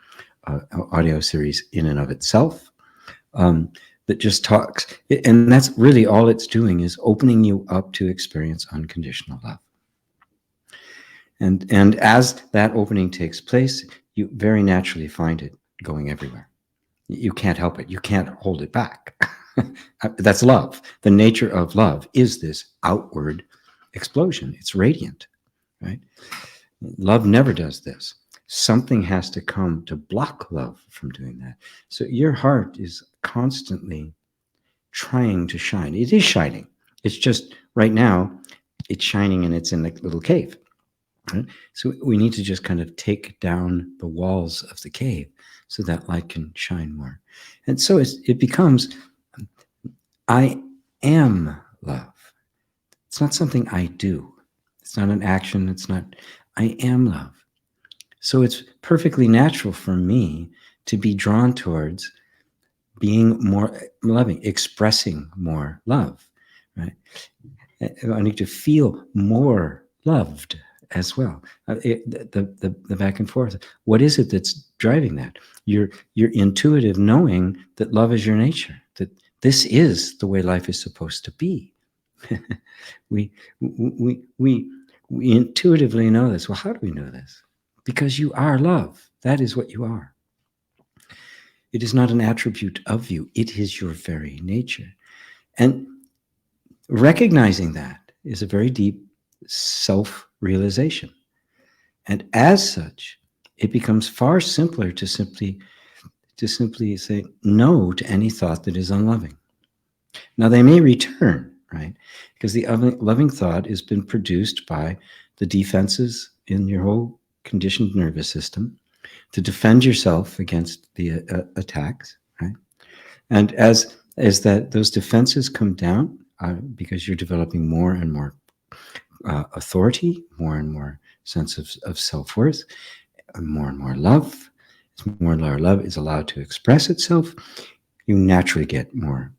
audio series in and of itself. That just talks, and that's really all it's doing, is opening you up to experience unconditional love. And as that opening takes place, you very naturally find it going everywhere. You can't help it. You can't hold it back. That's love. The nature of love is this outward explosion. It's radiant, right? Love never does this. Something has to come to block love from doing that. So your heart is constantly trying to shine. It is shining. It's just right now, it's shining and it's in a little cave. Right? So we need to just kind of take down the walls of the cave so that light can shine more. And so it becomes, I am love. It's not something I do. It's not an action. It's not, I am love. So it's perfectly natural for me to be drawn towards being more loving, expressing more love, right? I need to feel more loved as well. The back and forth. What is it that's driving that? Your intuitive knowing that love is your nature, that this is the way life is supposed to be. we intuitively know this. Well, how do we know this? Because you are love. That is what you are. It is not an attribute of you. It is your very nature. And recognizing that is a very deep self-realization. And as such, it becomes far simpler to simply say no to any thought that is unloving. Now, they may return, right? Because the loving thought has been produced by the defenses in your whole conditioned nervous system to defend yourself against the attacks, right? And as those defenses come down, because you're developing more and more authority, more and more sense of self-worth, more and more love, as more and more love is allowed to express itself, you naturally get more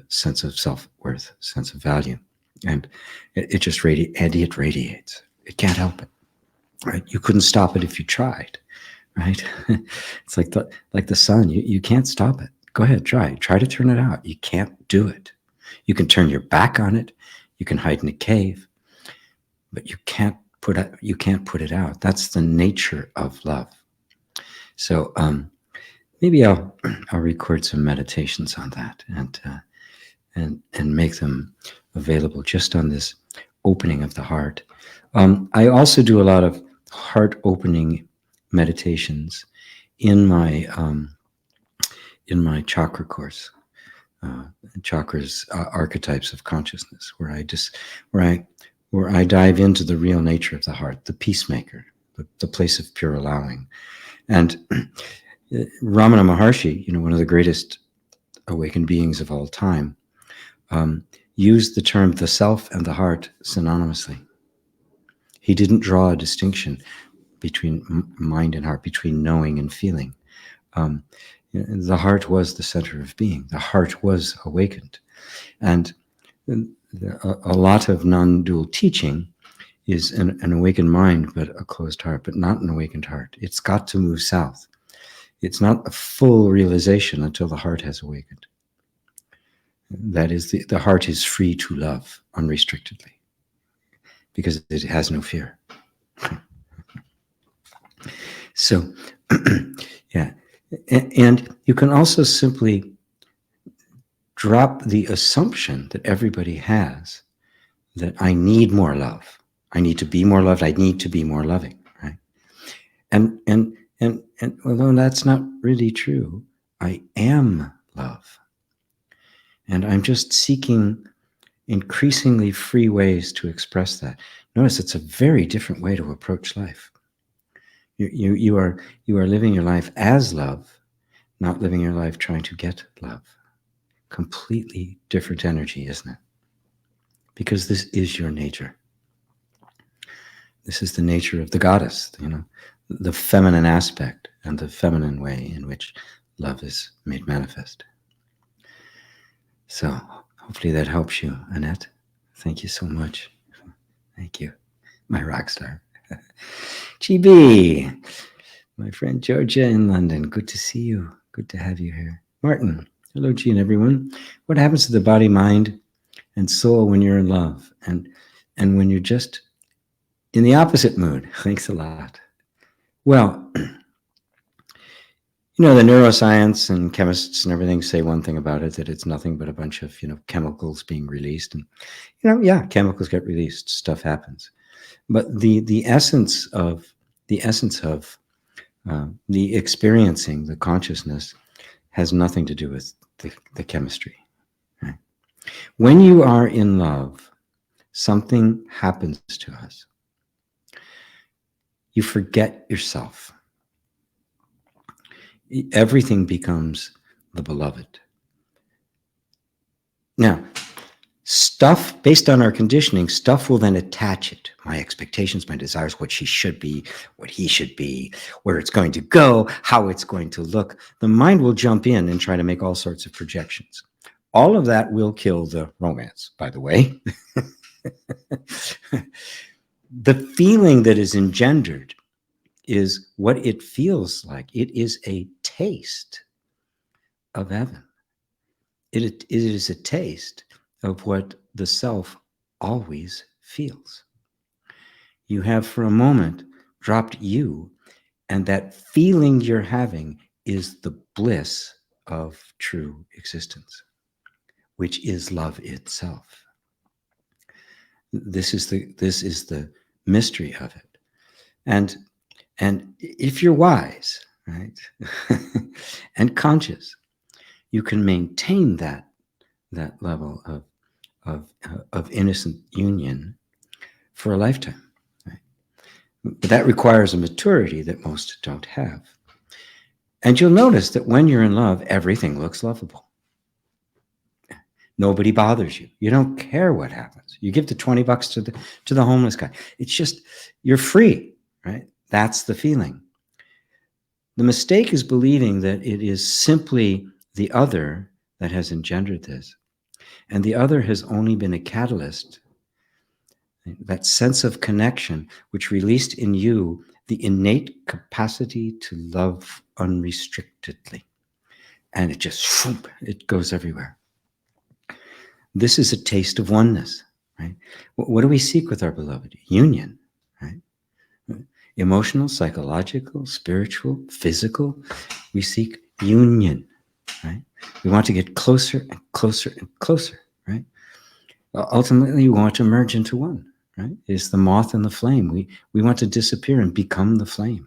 sense of self-worth, sense of value. And it just radiates. It can't help it, right? You couldn't stop it if you tried, right? It's like the sun. You can't stop it. Go ahead, try to turn it out. You can't do it. You can turn your back on it. You can hide in a cave, but you can't put it out. That's the nature of love. So maybe I'll record some meditations on that and make them available just on this opening of the heart. I also do a lot of heart opening meditations in my chakra course, chakras, archetypes of consciousness, where I dive into the real nature of the heart, the peacemaker, the place of pure allowing. And Ramana Maharshi, one of the greatest awakened beings of all time, used the term the self and the heart synonymously. He didn't draw a distinction between mind and heart, between knowing and feeling. The heart was the center of being. The heart was awakened. And a lot of non-dual teaching is an awakened mind, but a closed heart, but not an awakened heart. It's got to move south. It's not a full realization until the heart has awakened. That is, the heart is free to love unrestrictedly because it has no fear. So, yeah. And you can also simply drop the assumption that everybody has that I need more love. I need to be more loved. I need to be more loving, right? And although that's not really true, I am love. And I'm just seeking increasingly free ways to express that. Notice it's a very different way to approach life. You are living your life as love, not living your life trying to get love. Completely different energy, isn't it? Because this is your nature. This is the nature of the goddess, the feminine aspect and the feminine way in which love is made manifest. So hopefully that helps you, Annette. Thank you so much. Thank you, my rock star. GB, my friend Georgia in London. Good to see you. Good to have you here. Martin, hello, Jean, everyone. What happens to the body, mind, and soul when you're in love and when you're just in the opposite mood? Thanks a lot. Well, the neuroscience and chemists and everything say one thing about it, that it's nothing but a bunch of, chemicals being released. And, yeah, chemicals get released, stuff happens. But the essence of the experiencing, the consciousness, has nothing to do with the chemistry. Right? When you are in love, something happens to us. You forget yourself. Everything becomes the beloved. Now, stuff, based on our conditioning, stuff will then attach it. My expectations, my desires, what she should be, what he should be, where it's going to go, how it's going to look. The mind will jump in and try to make all sorts of projections. All of that will kill the romance, by the way. The feeling that is engendered is what it feels like. It is a taste of heaven. It is a taste of what the self always feels. You have for a moment dropped you, and that feeling you're having is the bliss of true existence, which is love itself. This is the mystery of it. And if you're wise, right, and conscious, you can maintain that level of innocent union for a lifetime. Right? But that requires a maturity that most don't have. And you'll notice that when you're in love, everything looks lovable. Nobody bothers you. You don't care what happens. You give the $20 to the homeless guy. It's just, you're free, right? That's the feeling. The mistake is believing that it is simply the other that has engendered this. And the other has only been a catalyst, that sense of connection, which released in you the innate capacity to love unrestrictedly. And it just, it goes everywhere. This is a taste of oneness, right? What do we seek with our beloved? Union, right? Emotional, psychological, spiritual, physical. We seek union, right? We want to get closer and closer and closer, right? Ultimately, we want to merge into one, right? It's the moth and the flame. We want to disappear and become the flame.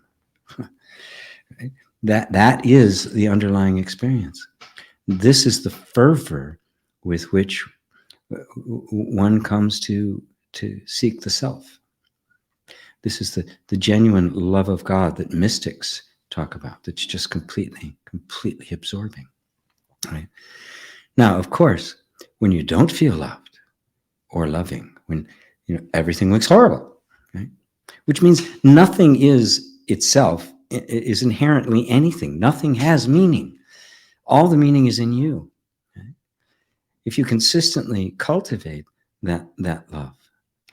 Right? That is the underlying experience. This is the fervor with which one comes to seek the self. This is the genuine love of God that mystics talk about, that's just completely absorbing. Right? Now, of course, when you don't feel loved or loving, when everything looks horrible, right? Which means nothing is itself, is inherently anything. Nothing has meaning. All the meaning is in you. Right? if you consistently cultivate that love,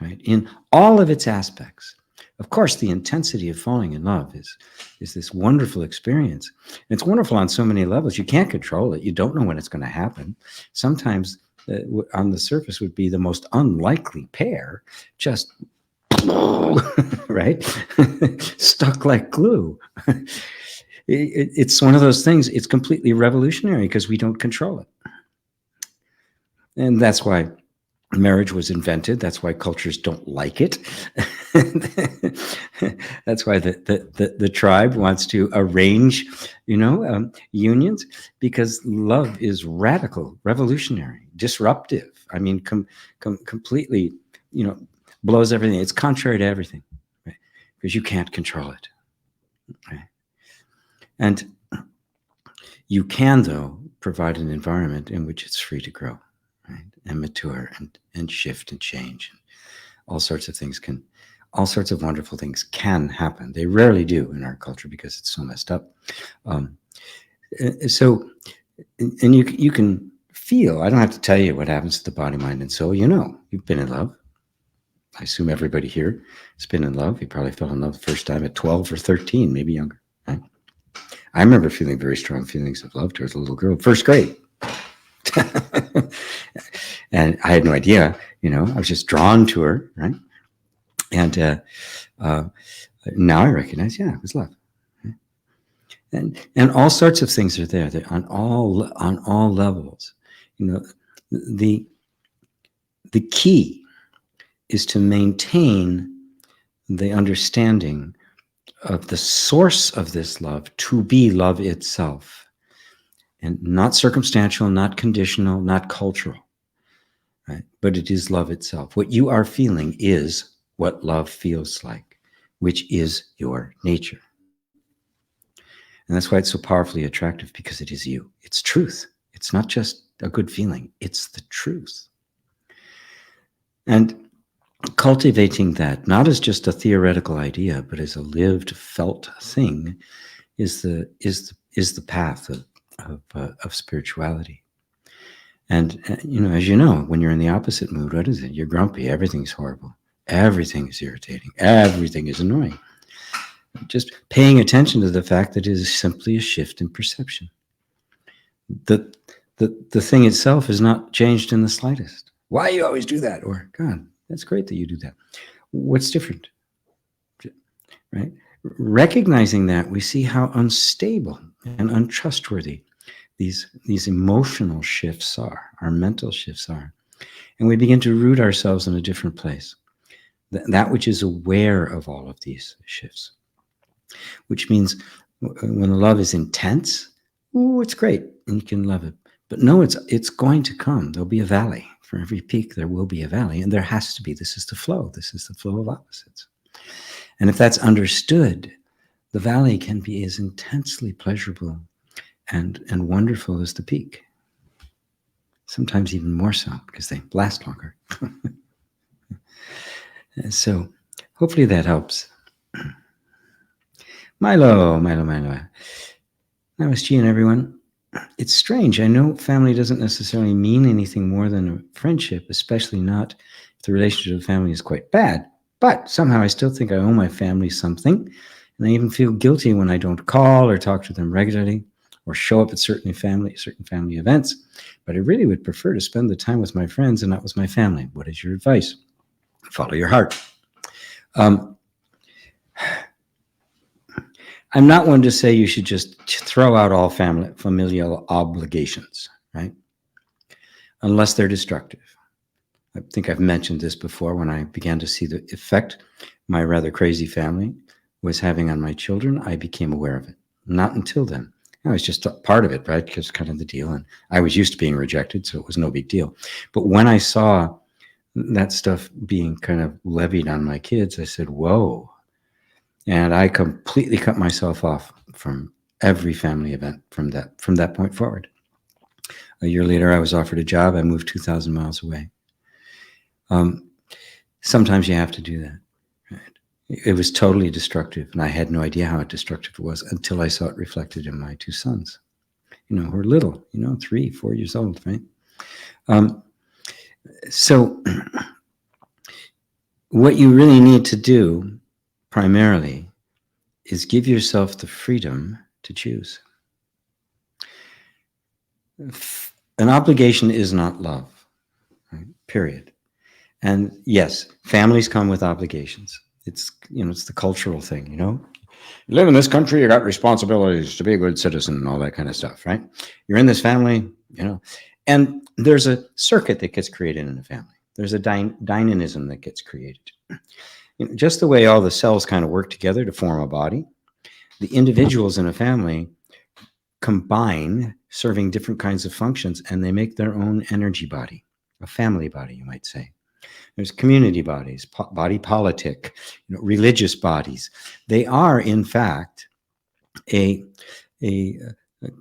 right, in all of its aspects, of course, the intensity of falling in love is this wonderful experience. And it's wonderful on so many levels. You can't control it. You don't know when it's going to happen. Sometimes on the surface would be the most unlikely pair, just right, stuck like glue. It's one of those things. It's completely revolutionary because we don't control it. And that's why marriage was invented. That's why cultures don't like it. That's why the tribe wants to arrange, unions, because love is radical, revolutionary, disruptive. I mean, completely, blows everything. It's contrary to everything, right? Because you can't control it, right? And you can, though, provide an environment in which it's free to grow, right, and mature and shift and change. All sorts of wonderful things can happen. They rarely do in our culture because it's so messed up. So you can feel, I don't have to tell you what happens to the body, mind, and soul. You've been in love. I assume everybody here has been in love. You probably fell in love the first time at 12 or 13, maybe younger, right? I remember feeling very strong feelings of love towards a little girl, first grade. And I had no idea, I was just drawn to her, right? And now I recognize, it was love. Right? And all sorts of things are there. They're on all levels. The key is to maintain the understanding of the source of this love to be love itself, and not circumstantial, not conditional, not cultural, right? But it is love itself. What you are feeling is what love feels like, which is your nature. And that's why it's so powerfully attractive, because it is you. It's truth. It's not just a good feeling. It's the truth. And cultivating that, not as just a theoretical idea, but as a lived, felt thing, is the path of spirituality. And as you know, when you're in the opposite mood, what is it? You're grumpy. Everything's horrible. Everything is irritating. Everything is annoying. Just paying attention to the fact that it is simply a shift in perception. The thing itself is not changed in the slightest. Why you always do that? Or, God, that's great that you do that. What's different? Right? Recognizing that, we see how unstable and untrustworthy these emotional shifts are, our mental shifts are. And we begin to root ourselves in a different place. That which is aware of all of these shifts. Which means when love is intense, it's great, and you can love it. But no, it's going to come. There'll be a valley. For every peak, there will be a valley, and there has to be. This is the flow. This is the flow of opposites. And if that's understood, the valley can be as intensely pleasurable and wonderful as the peak. Sometimes even more so, because they last longer. So hopefully that helps. Milo. Namaste, and everyone. It's strange. I know family doesn't necessarily mean anything more than a friendship, especially not if the relationship with family is quite bad. But somehow I still think I owe my family something. And I even feel guilty when I don't call or talk to them regularly or show up at certain family events. But I really would prefer to spend the time with my friends and not with my family. What is your advice? Follow your heart. I'm not one to say you should just throw out all familial obligations, right? Unless they're destructive. I think I've mentioned this before when I began to see the effect my rather crazy family was having on my children. I became aware of it. Not until then. I was just a part of it, right? Because kind of the deal. And I was used to being rejected, so it was no big deal. But when I saw that stuff being kind of levied on my kids, I said, whoa. And I completely cut myself off from every family event from that point forward. A year later, I was offered a job. I moved 2,000 miles away. Sometimes you have to do that. Right? It was totally destructive, and I had no idea how destructive it was until I saw it reflected in my two sons, who are little, 3, 4 years old, right? So what you really need to do primarily is give yourself the freedom to choose. An obligation is not love, right? Period. And yes, families come with obligations. It's, it's the cultural thing, You live in this country, you got responsibilities to be a good citizen and all that kind of stuff, right? You're in this family, and there's a circuit that gets created in a family. There's a dynamism that gets created. Just the way all the cells kind of work together to form a body, the individuals in a family combine, serving different kinds of functions, and they make their own energy body, a family body, you might say. There's community bodies, body politic, religious bodies. They are, in fact, a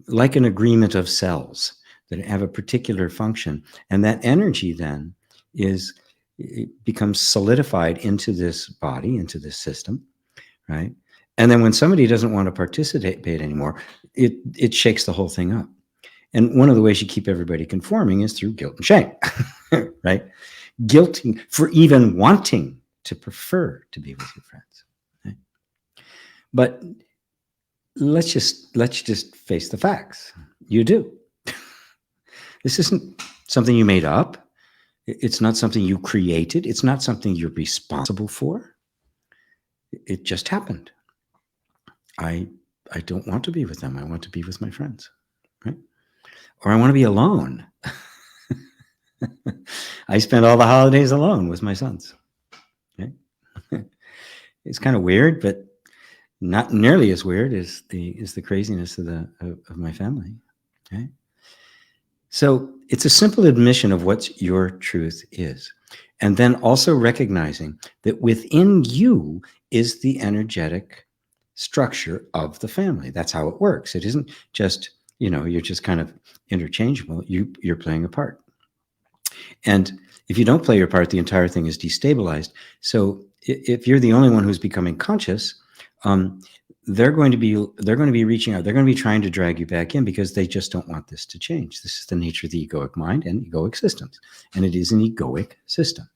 like an agreement of cells that have a particular function, and that energy then it becomes solidified into this body, into this system, right? And then when somebody doesn't want to participate anymore, it shakes the whole thing up. And one of the ways you keep everybody conforming is through guilt and shame, right? Guilting for even wanting to prefer to be with your friends. Right? But let's just face the facts. You do. This isn't something you made up. It's not something you created. It's not something you're responsible for. It just happened. I don't want to be with them. I want to be with my friends, right? Or I want to be alone. I spend all the holidays alone with my sons. Okay? It's kind of weird, but not nearly as weird as the craziness of my family. Okay? So it's a simple admission of what your truth is. And then also recognizing that within you is the energetic structure of the family. That's how it works. It isn't just, you're just kind of interchangeable. You're playing a part. And if you don't play your part, the entire thing is destabilized. So if you're the only one who's becoming conscious, they're going to be reaching out. They're going to be trying to drag you back in because they just don't want this to change. This is the nature of the egoic mind and egoic systems. And it is an egoic system,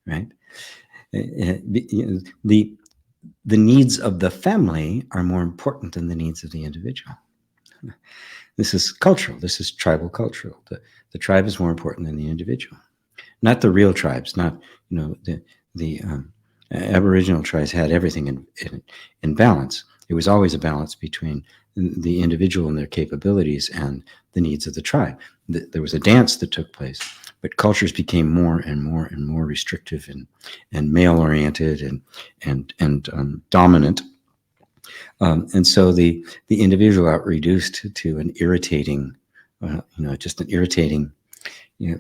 right? The needs of the family are more important than the needs of the individual. This is cultural. This is tribal cultural. The tribe is more important than the individual. Not the real tribes, not, the Aboriginal tribes had everything in balance. It was always a balance between the individual and their capabilities and the needs of the tribe. There was a dance that took place, but cultures became more and more and more restrictive and male-oriented and dominant. And so the individual got reduced to an irritating, just an irritating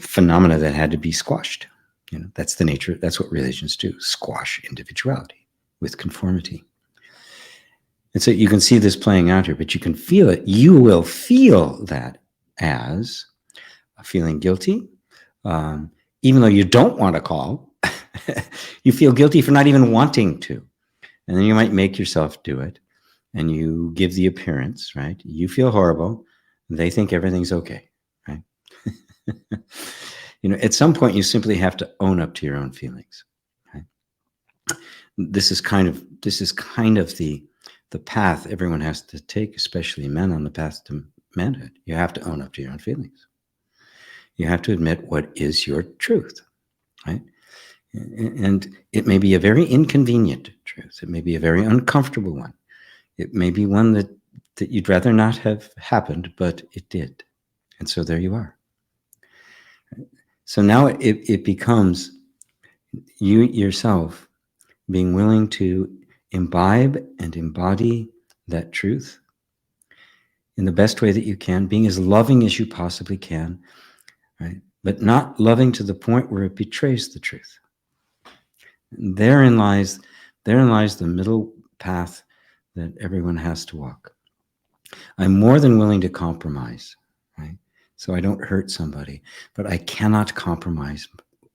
phenomena that had to be squashed. That's the nature. That's what religions do: squash individuality with conformity. And so you can see this playing out here, but you can feel it. You will feel that as feeling guilty, even though you don't want to call. You feel guilty for not even wanting to, and then you might make yourself do it. And you give the appearance, right? You feel horrible. They think everything's okay, right? At some point, you simply have to own up to your own feelings. Right? This is kind of the path everyone has to take, especially men on the path to manhood. You have to own up to your own feelings. You have to admit what is your truth, right? And it may be a very inconvenient truth. It may be a very uncomfortable one. It may be one that you'd rather not have happened, but it did. And so there you are. So now it becomes you yourself being willing to imbibe and embody that truth in the best way that you can, being as loving as you possibly can, right? But not loving to the point where it betrays the truth. And therein lies the middle path that everyone has to walk. I'm more than willing to compromise, right? So I don't hurt somebody, but I cannot compromise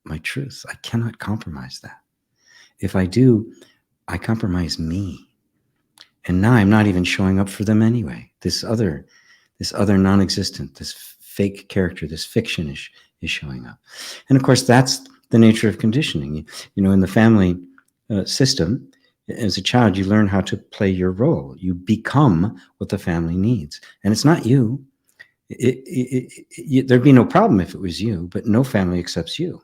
my truth. I cannot compromise that. If I do, I compromise me. And now I'm not even showing up for them anyway. This other non-existent, this fake character, this fiction is showing up. And of course, that's the nature of conditioning. You know, in the family system, as a child, you learn how to play your role. You become what the family needs. And it's not you. There'd be no problem if it was you, but no family accepts you.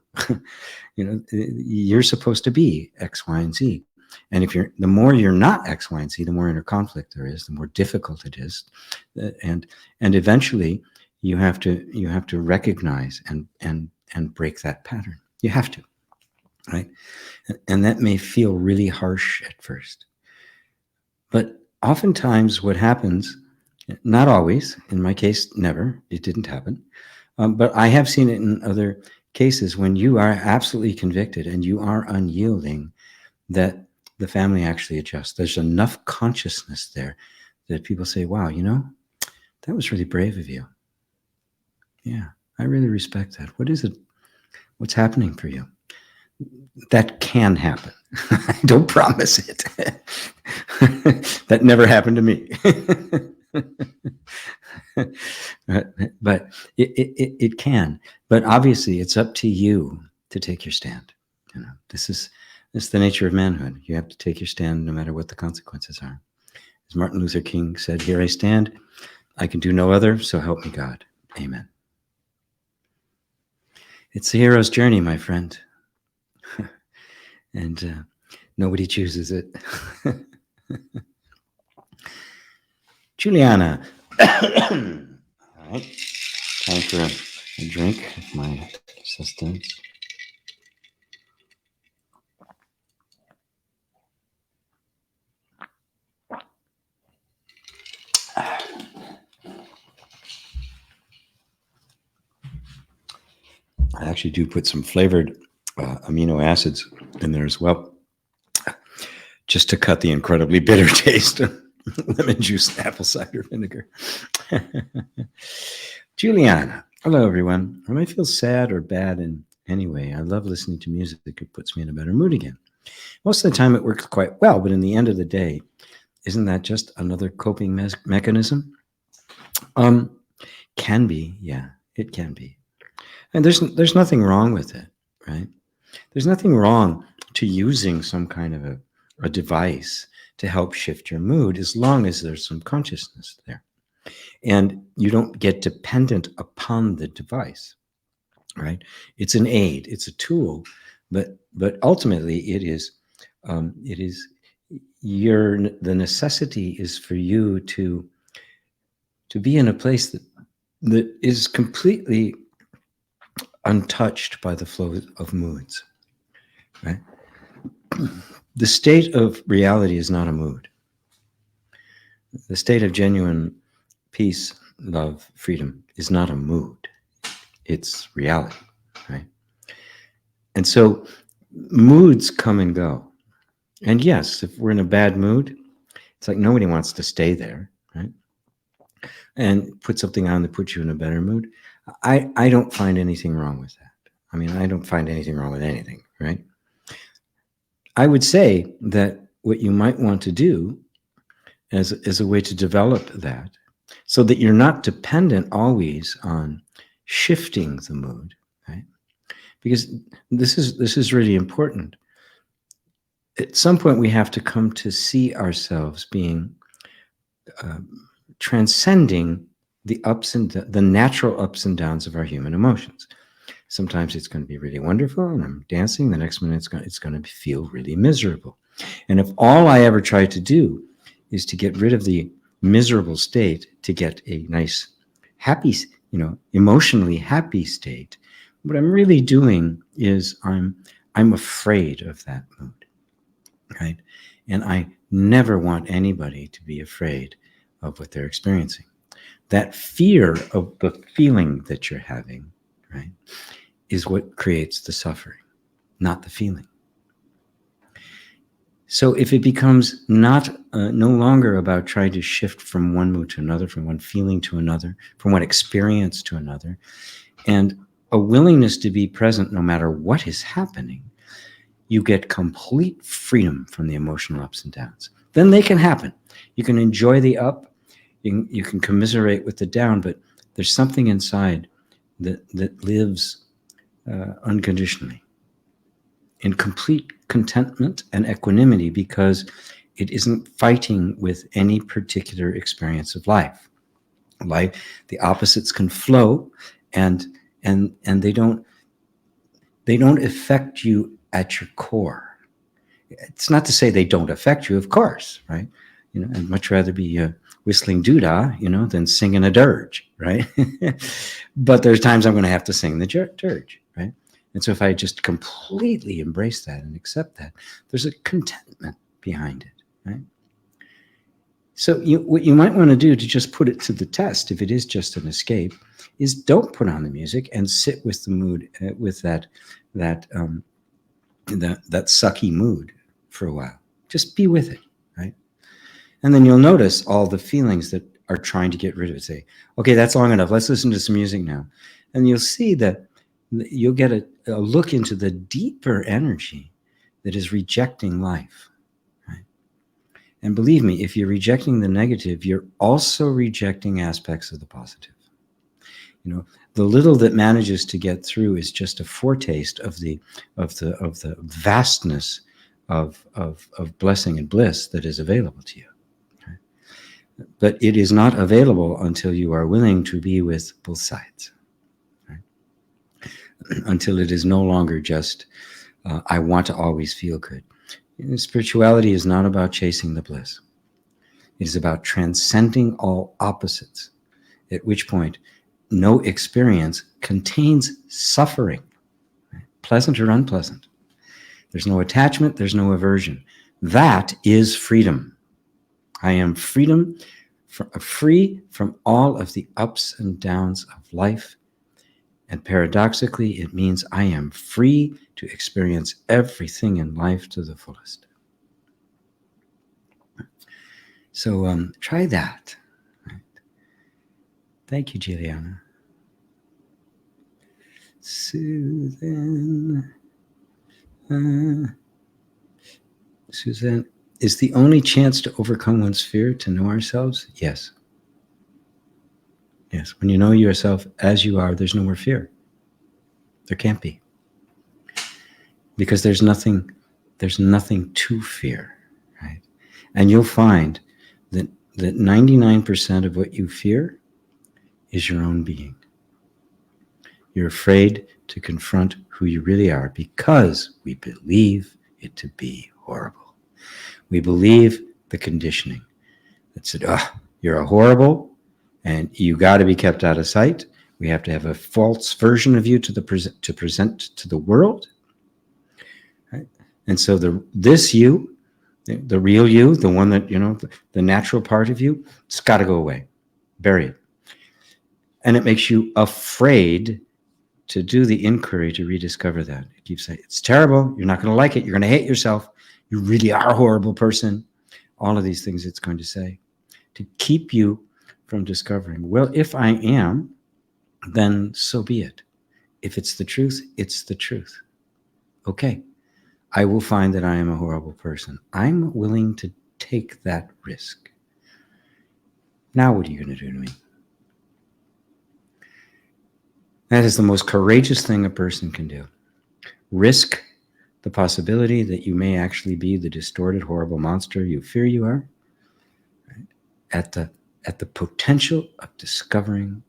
You know, you're supposed to be X, Y, and Z. And if the more you're not X, Y, and Z, the more inner conflict there is, the more difficult it is. And eventually you have to recognize and break that pattern. You have to, right? And that may feel really harsh at first. But oftentimes what happens, not always, in my case, never, it didn't happen. But I have seen it in other cases when you are absolutely convicted and you are unyielding, that the family actually adjusts. There's enough consciousness there that people say, wow, you know, that was really brave of you. Yeah, I really respect that. What is it? What's happening for you? That can happen. I don't promise it. That never happened to me. But it can. But obviously, it's up to you to take your stand. You know, this is the nature of manhood. You have to take your stand no matter what the consequences are. As Martin Luther King said, "Here I stand. I can do no other, so help me God." Amen. It's the hero's journey, my friend. And nobody chooses it. Juliana. All right. Time for a drink of my sustenance. I actually do put some flavored amino acids in there as well, just to cut the incredibly bitter taste of lemon juice and apple cider vinegar. Juliana, hello everyone. When I feel sad or bad in any way, I love listening to music that puts me in a better mood again. Most of the time it works quite well, but in the end of the day, isn't that just another coping mechanism? Can be, yeah, it can be. And there's nothing wrong with it, right? There's nothing wrong to using some kind of a device to help shift your mood, as long as there's some consciousness there. And you don't get dependent upon the device, right? It's an aid, it's a tool, but ultimately it is the necessity is for you to be in a place that is completely untouched by the flow of moods, right? The state of reality is not a mood. The state of genuine peace, love, freedom is not a mood. It's reality, right? And so moods come and go. And yes, if we're in a bad mood, it's like nobody wants to stay there, right? And put something on that puts you in a better mood. I don't find anything wrong with that. I mean, I don't find anything wrong with anything, right? I would say that what you might want to do as a way to develop that, so that you're not dependent always on shifting the mood, right? Because this is really important. At some point, we have to come to see ourselves being transcending the natural ups and downs of our human emotions. Sometimes it's going to be really wonderful and I'm dancing. The next minute it's going to feel really miserable. And if all I ever try to do is to get rid of the miserable state to get a nice, happy, emotionally happy state, what I'm really doing is I'm afraid of that mood, right? And I never want anybody to be afraid of what they're experiencing. That fear of the feeling that you're having, right, is what creates the suffering, not the feeling. So if it becomes no longer about trying to shift from one mood to another, from one feeling to another, from one experience to another, and a willingness to be present no matter what is happening, you get complete freedom from the emotional ups and downs. Then they can happen. You can enjoy the up, you can commiserate with the down, but there's something inside that lives unconditionally, in complete contentment and equanimity, because it isn't fighting with any particular experience of life. The opposites can flow, and they don't affect you at your core. It's not to say they don't affect you, of course, right? I'd much rather be whistling doodah, than singing a dirge, right? But there's times I'm going to have to sing the dirge, right? And so if I just completely embrace that and accept that, there's a contentment behind it, right? So what you might want to do to just put it to the test, if it is just an escape, is don't put on the music and sit with the mood, with that sucky mood for a while. Just be with it, right? And then you'll notice all the feelings that are trying to get rid of it. Say, okay, that's long enough. Let's listen to some music now. And you'll see that you'll get a look into the deeper energy that is rejecting life. Right? And believe me, if you're rejecting the negative, you're also rejecting aspects of the positive. The little that manages to get through is just a foretaste of the vastness of blessing and bliss that is available to you. Right? But it is not available until you are willing to be with both sides. Right? Until it is no longer just, I want to always feel good. Spirituality is not about chasing the bliss. It is about transcending all opposites, at which point no experience contains suffering, right? Pleasant or unpleasant. There's no attachment, there's no aversion. That is freedom. I am free from all of the ups and downs of life. And paradoxically, it means I am free to experience everything in life to the fullest. So try that. Thank you, Juliana. Suzanne. Suzanne, is the only chance to overcome one's fear to know ourselves? Yes. Yes. When you know yourself as you are, there's no more fear. There can't be. Because there's nothing to fear, right? And you'll find that 99% of what you fear is your own being. You're afraid to confront who you really are because we believe it to be horrible. We believe the conditioning that said, you're a horrible and you got to be kept out of sight. We have to have a false version of you to present to the world. Right? And so this you, the real you, the one that, the natural part of you, it's got to go away. Bury it. And it makes you afraid to do the inquiry to rediscover that. It keeps saying, it's terrible. You're not going to like it. You're going to hate yourself. You really are a horrible person. All of these things it's going to say to keep you from discovering, well, if I am, then so be it. If it's the truth, it's the truth. Okay, I will find that I am a horrible person. I'm willing to take that risk. Now what are you going to do to me? That is the most courageous thing a person can do. Risk the possibility that you may actually be the distorted, horrible monster you fear you are, right? At the potential of discovering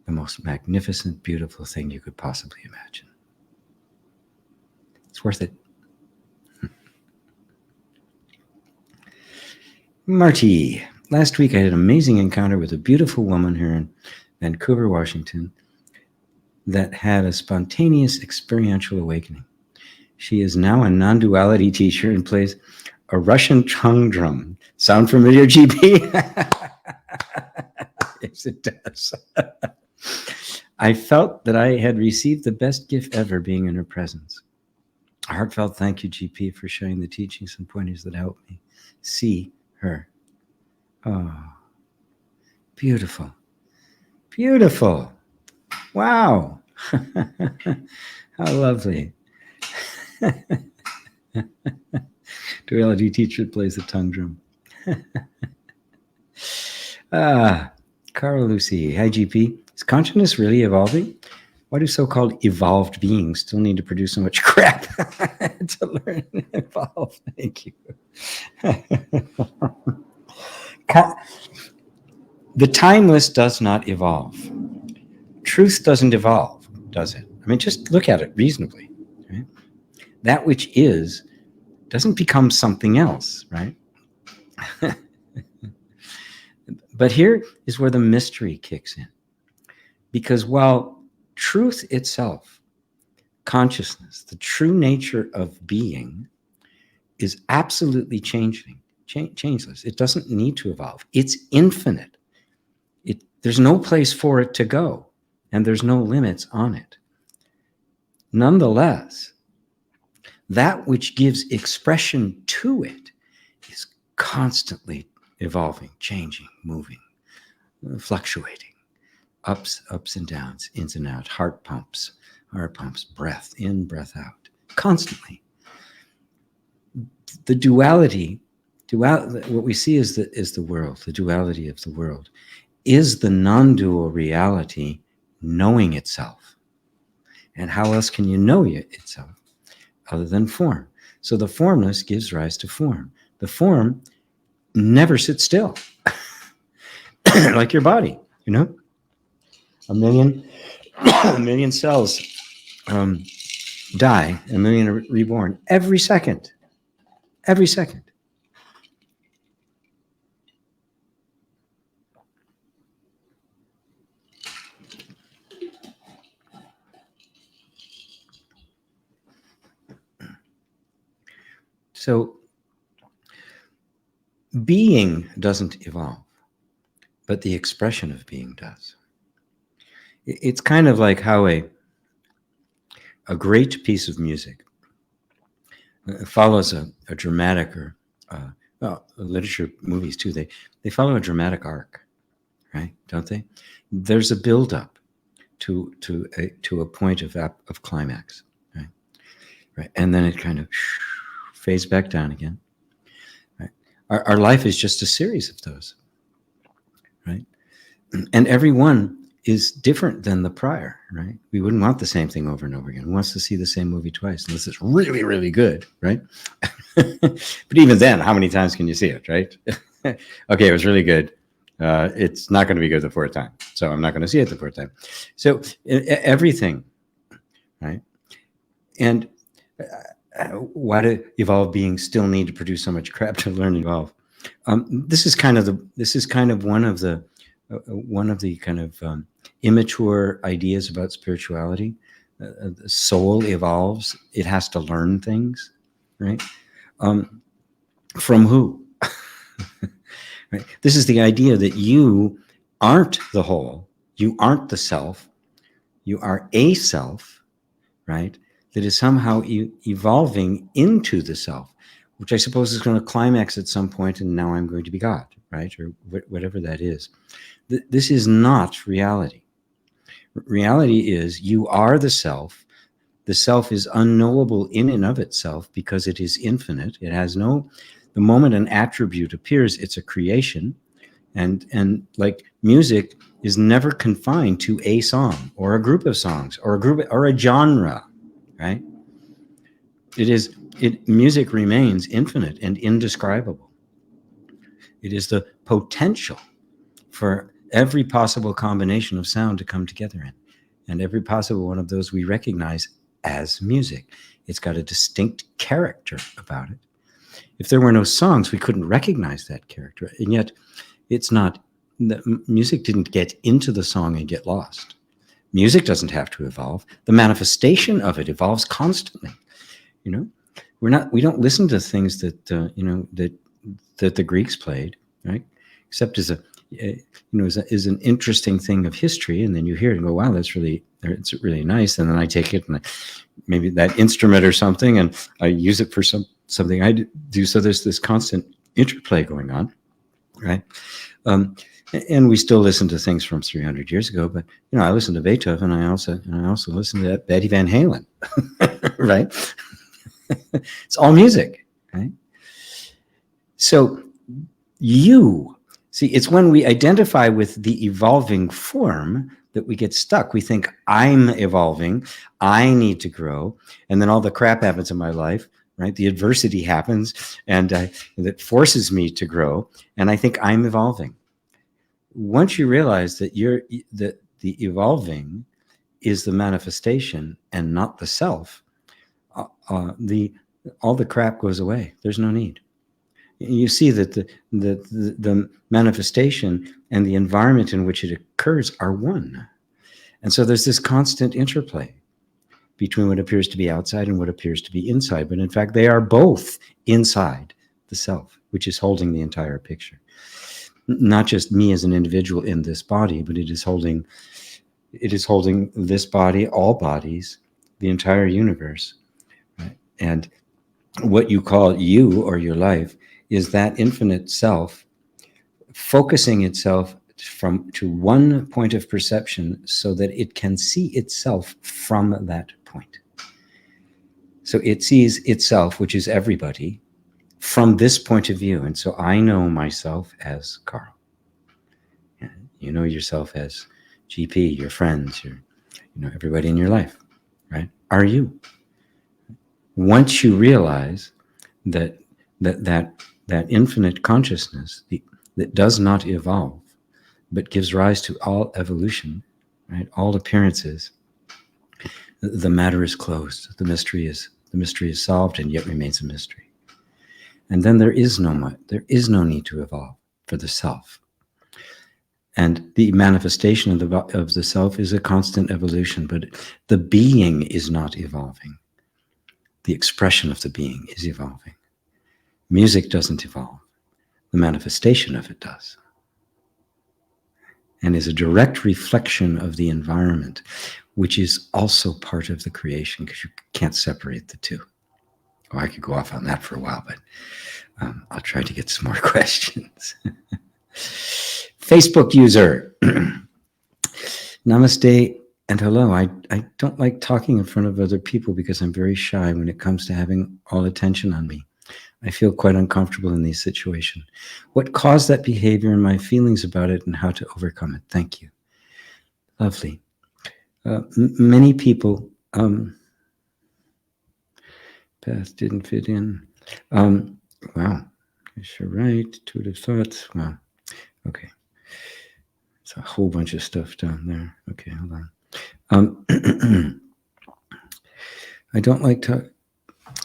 the most magnificent, beautiful thing you could possibly imagine. It's worth it. Marty, last week I had an amazing encounter with a beautiful woman here in Vancouver, Washington, that had a spontaneous experiential awakening. She is now a non-duality teacher and plays a Russian tongue drum. Sound familiar, GP? Yes, it does. I felt that I had received the best gift ever being in her presence. A heartfelt thank you, GP, for sharing the teachings and pointers that helped me see her. Oh, beautiful. Beautiful. Wow. How lovely. Duality teacher plays the tongue drum. Carl Lucy. Hi, GP. Is consciousness really evolving? Why do so-called evolved beings still need to produce so much crap to learn and evolve? Thank you. The timeless does not evolve. Truth doesn't evolve, does it? I mean, just look at it reasonably. Right? That which is doesn't become something else, right? But here is where the mystery kicks in. Because while truth itself, consciousness, the true nature of being, is absolutely changeless. It doesn't need to evolve. It's infinite. There's no place for it to go, and there's no limits on it. Nonetheless, that which gives expression to it is constantly evolving, changing, moving, fluctuating, ups and downs, ins and outs, heart pumps, breath in, breath out, constantly. The duality, what we see is the world, the duality of the world, is the non-dual reality knowing itself. And how else can you know itself other than form? So the formless gives rise to form. The form never sits still, like your body, you know? A million cells die, a million are reborn every second. Every second. So being doesn't evolve, but the expression of being does. It's kind of like how a great piece of music follows a dramatic or literature, movies too. They follow a dramatic arc, right? Don't they? There's a build-up to a point of climax, right? Right, and then it kind of fades back down again. Right? Our life is just a series of those, right? And every one is different than the prior, right? We wouldn't want the same thing over and over again. Who wants to see the same movie twice unless it's really, really good, right? But even then, how many times can you see it, right? Okay, it was really good. It's not going to be good the fourth time, so I'm not going to see it the fourth time. So everything, right? And why do evolved beings still need to produce so much crap to learn and evolve? This is kind of one of the kind of immature ideas about spirituality. The soul evolves; it has to learn things, right? From who? Right? This is the idea that you aren't the whole, you aren't the self, you are a self, right? That is somehow evolving into the self, which I suppose is going to climax at some point, and now I'm going to be God, right? Or whatever that is. This is not reality. Reality is you are the self. The self is unknowable in and of itself because it is infinite. It has no, the moment an attribute appears, it's a creation. And like music is never confined to a song or a group of songs or a genre, right? Music remains infinite and indescribable. It is the potential for every possible combination of sound to come together in. And every possible one of those we recognize as music. It's got a distinct character about it. If there were no songs, we couldn't recognize that character. And yet, it's not, the music didn't get into the song and get lost. Music doesn't have to evolve. The manifestation of it evolves constantly. You know, we don't listen to things that that the Greeks played, right? Except as is an interesting thing of history, and then you hear it and go, wow, it's really nice. And then I take it and maybe that instrument or something, and I use it for something I do. So there's this constant interplay going on, right? And we still listen to things from 300 years ago, but I listen to Beethoven. I also listen to Betty Van Halen, right? It's all music, right? So it's when we identify with the evolving form that we get stuck. We think I'm evolving, I need to grow, and then all the crap happens in my life, right? The adversity happens, and that forces me to grow, and I think I'm evolving. Once you realize that that the evolving is the manifestation and not the self, all the crap goes away. There's no need. You see that the manifestation and the environment in which it occurs are one. And so there's this constant interplay between what appears to be outside and what appears to be inside. But in fact, they are both inside the self, which is holding the entire picture. Not just me as an individual in this body, but it is holding this body, all bodies, the entire universe. Right? And what you call you or your life is that infinite self focusing itself to one point of perception so that it can see itself from that point. So it sees itself, which is everybody, from this point of view. And so I know myself as Carl. You know yourself as GP, your friends, everybody in your life, right? Are you? Once you realize that infinite consciousness that does not evolve, but gives rise to all evolution, right? All appearances, the matter is closed. The mystery is solved, and yet remains a mystery. And then there is no need to evolve for the self. And the manifestation of the self is a constant evolution, but the being is not evolving. The expression of the being is evolving. Music doesn't evolve. The manifestation of it does. And is a direct reflection of the environment, which is also part of the creation, because you can't separate the two. Oh, I could go off on that for a while, but I'll try to get some more questions. Facebook user. Namaste and hello. I don't like talking in front of other people because I'm very shy when it comes to having all attention on me. I feel quite uncomfortable in these situations. What caused that behavior and my feelings about it and how to overcome it? Thank you. Lovely. Many people, path didn't fit in. Wow. Yes, you're right. Intuitive thoughts. Wow. Okay. It's a whole bunch of stuff down there. Okay, hold on. I don't like to...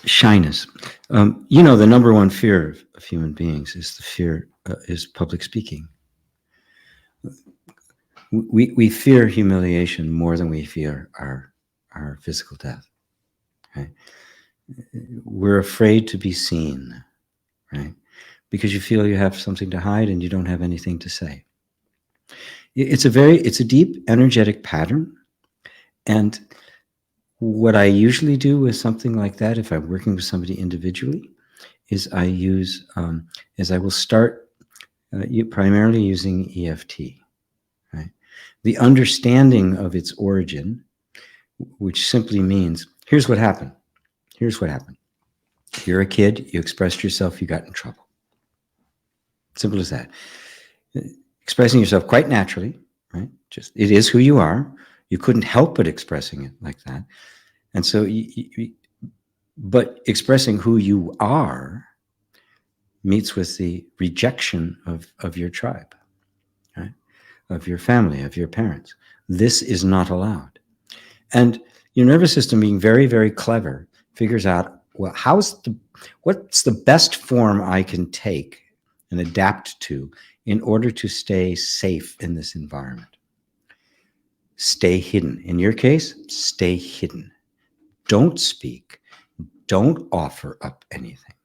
Shyness. The number one fear of human beings is the fear is public speaking. We fear humiliation more than we fear our physical death. Right? We're afraid to be seen, right? Because you feel you have something to hide and you don't have anything to say. It's a deep energetic pattern, and what I usually do with something like that, if I'm working with somebody individually, is I will start primarily using EFT, right? The understanding of its origin, which simply means, here's what happened. Here's what happened. You're a kid, you expressed yourself, you got in trouble. Simple as that. Expressing yourself quite naturally, right? Just, it is who you are. You couldn't help but expressing it like that. And so, but expressing who you are meets with the rejection of your tribe, right? Of your family, of your parents. This is not allowed. And your nervous system, being very, very clever, figures out, well, what's the best form I can take and adapt to in order to stay safe in this environment. Stay hidden. In your case, stay hidden. Don't speak. Don't offer up anything.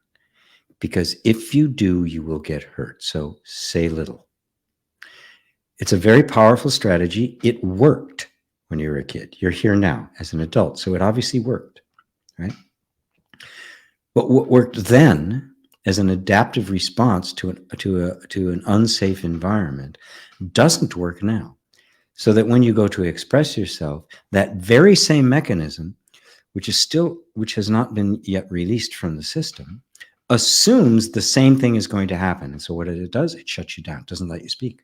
Because if you do, you will get hurt. So say little. It's a very powerful strategy. It worked when you were a kid. You're here now as an adult. So it obviously worked, right? But what worked then as an adaptive response to an unsafe environment doesn't work now. So that when you go to express yourself, that very same mechanism, which has not been yet released from the system, assumes the same thing is going to happen. And so what it does, it shuts you down, doesn't let you speak.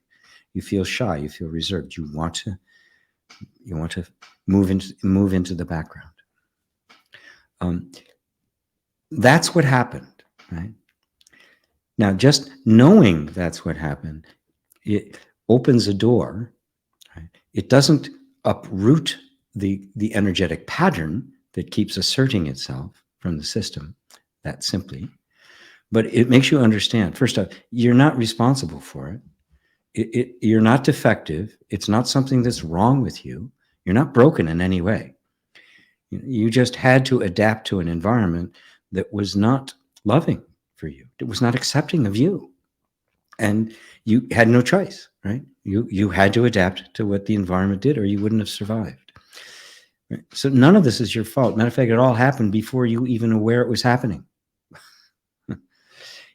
You feel shy, you feel reserved. You want to You want to move into the background. That's what happened, right? Now, just knowing that's what happened, it opens a door. Right? It doesn't uproot the energetic pattern that keeps asserting itself from the system, that simply. But it makes you understand, first off, you're not responsible for it. You're not defective. It's not something that's wrong with you. You're not broken in any way. You just had to adapt to an environment that was not loving for you. It was not accepting of you. And you had no choice, right? You had to adapt to what the environment did, or you wouldn't have survived. Right? So none of this is your fault. Matter of fact, it all happened before you even aware it was happening.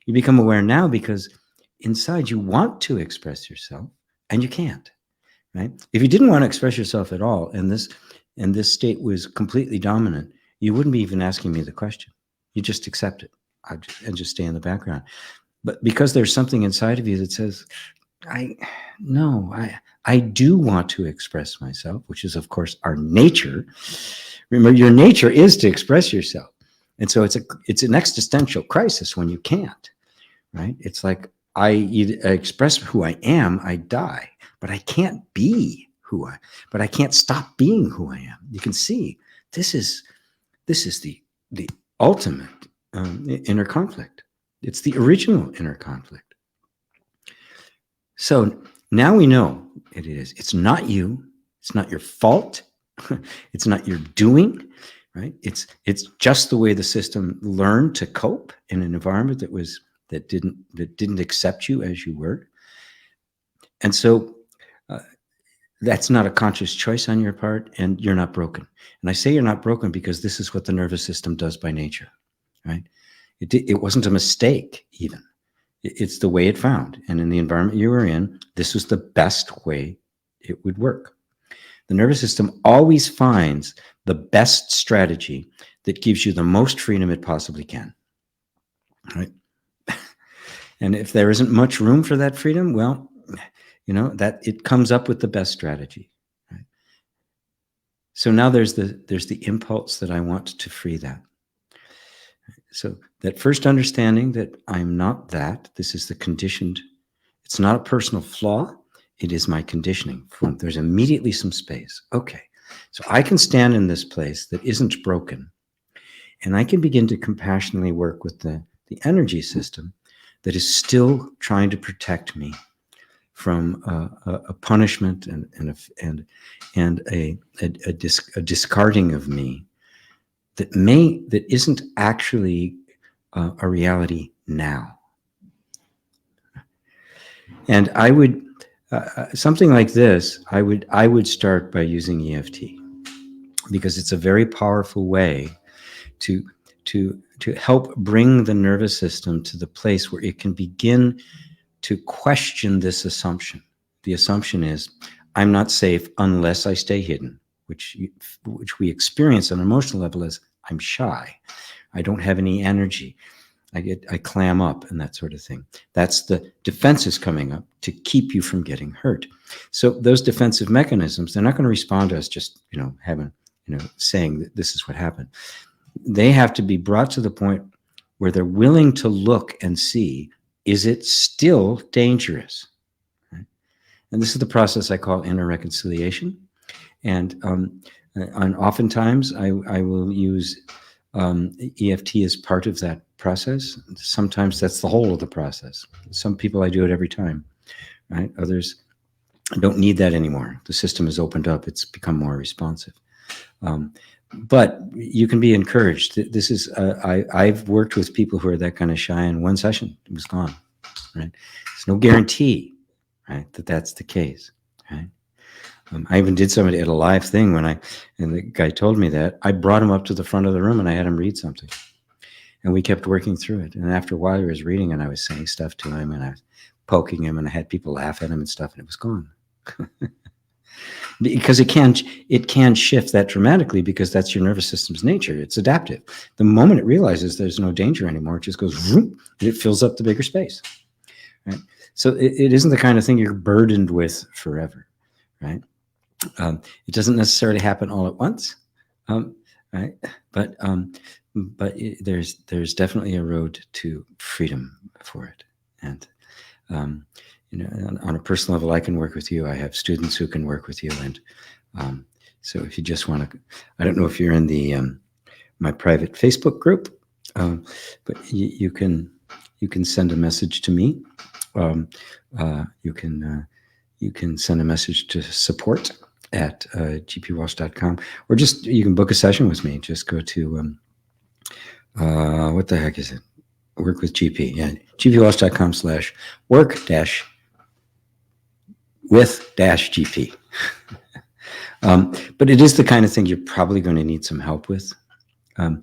You become aware now because inside you want to express yourself and you can't, right? If you didn't want to express yourself at all and this state was completely dominant, you wouldn't be even asking me the question. You just accept it and just stay in the background. But because there's something inside of you that says, I do want to express myself, which is, of course, our nature. Remember, your nature is to express yourself. And so it's an existential crisis when you can't, right? It's like, I express who I am, I die, but I can't be but I can't stop being who I am. You can see this is the ultimate inner conflict. It's the original inner conflict. So now we know it is. It's not you. It's not your fault. It's not your doing, right? It's just the way the system learned to cope in an environment that didn't accept you as you were. And so that's not a conscious choice on your part, and you're not broken. And I say you're not broken because this is what the nervous system does by nature, right? It wasn't a mistake even. It's the way it found. And in the environment you were in, this was the best way it would work. The nervous system always finds the best strategy that gives you the most freedom it possibly can, right? And if there isn't much room for that freedom, well, that it comes up with the best strategy, right? So now there's the impulse that I want to free that. So that first understanding that I'm not that, this is the conditioned, it's not a personal flaw, it is my conditioning. There's immediately some space. Okay, so I can stand in this place that isn't broken, and I can begin to compassionately work with the energy system that is still trying to protect me from a punishment and a discarding of me that isn't actually a reality now. And I would something like this. I would start by using EFT because it's a very powerful way to help bring the nervous system to the place where it can begin to question this assumption. The assumption is, I'm not safe unless I stay hidden, which we experience on an emotional level as I'm shy. I don't have any energy. I clam up and that sort of thing. That's the defenses coming up to keep you from getting hurt. So those defensive mechanisms, they're not going to respond to us just, saying that this is what happened. They have to be brought to the point where they're willing to look and see, is it still dangerous? Right? And this is the process I call inner reconciliation. And oftentimes I will use EFT as part of that process. Sometimes that's the whole of the process. Some people, I do it every time, right? Others don't need that anymore. The system has opened up. It's become more responsive. But you can be encouraged. This is, I've worked with people who are that kind of shy. In one session, it was gone, right? There's no guarantee, right, that that's the case, right? I even did somebody at a live thing and the guy told me that. I brought him up to the front of the room and I had him read something. And we kept working through it. And after a while, he was reading and I was saying stuff to him and I was poking him and I had people laugh at him and stuff and it was gone. Because it can shift that dramatically because that's your nervous system's nature. It's adaptive. The moment it realizes there's no danger anymore, it just goes, and it fills up the bigger space. Right? So it isn't the kind of thing you're burdened with forever, right? It doesn't necessarily happen all at once, right? But there's definitely a road to freedom for it. And on a personal level, I can work with you. I have students who can work with you, and so if you just want to, I don't know if you're in the my private Facebook group, but you can send a message to me. You can send a message to support at gpwalsh.com, or just you can book a session with me. Just go to what the heck is it? Work with GP. Yeah, gpwalsh.com/work-with-GP. But it is the kind of thing you're probably going to need some help with. I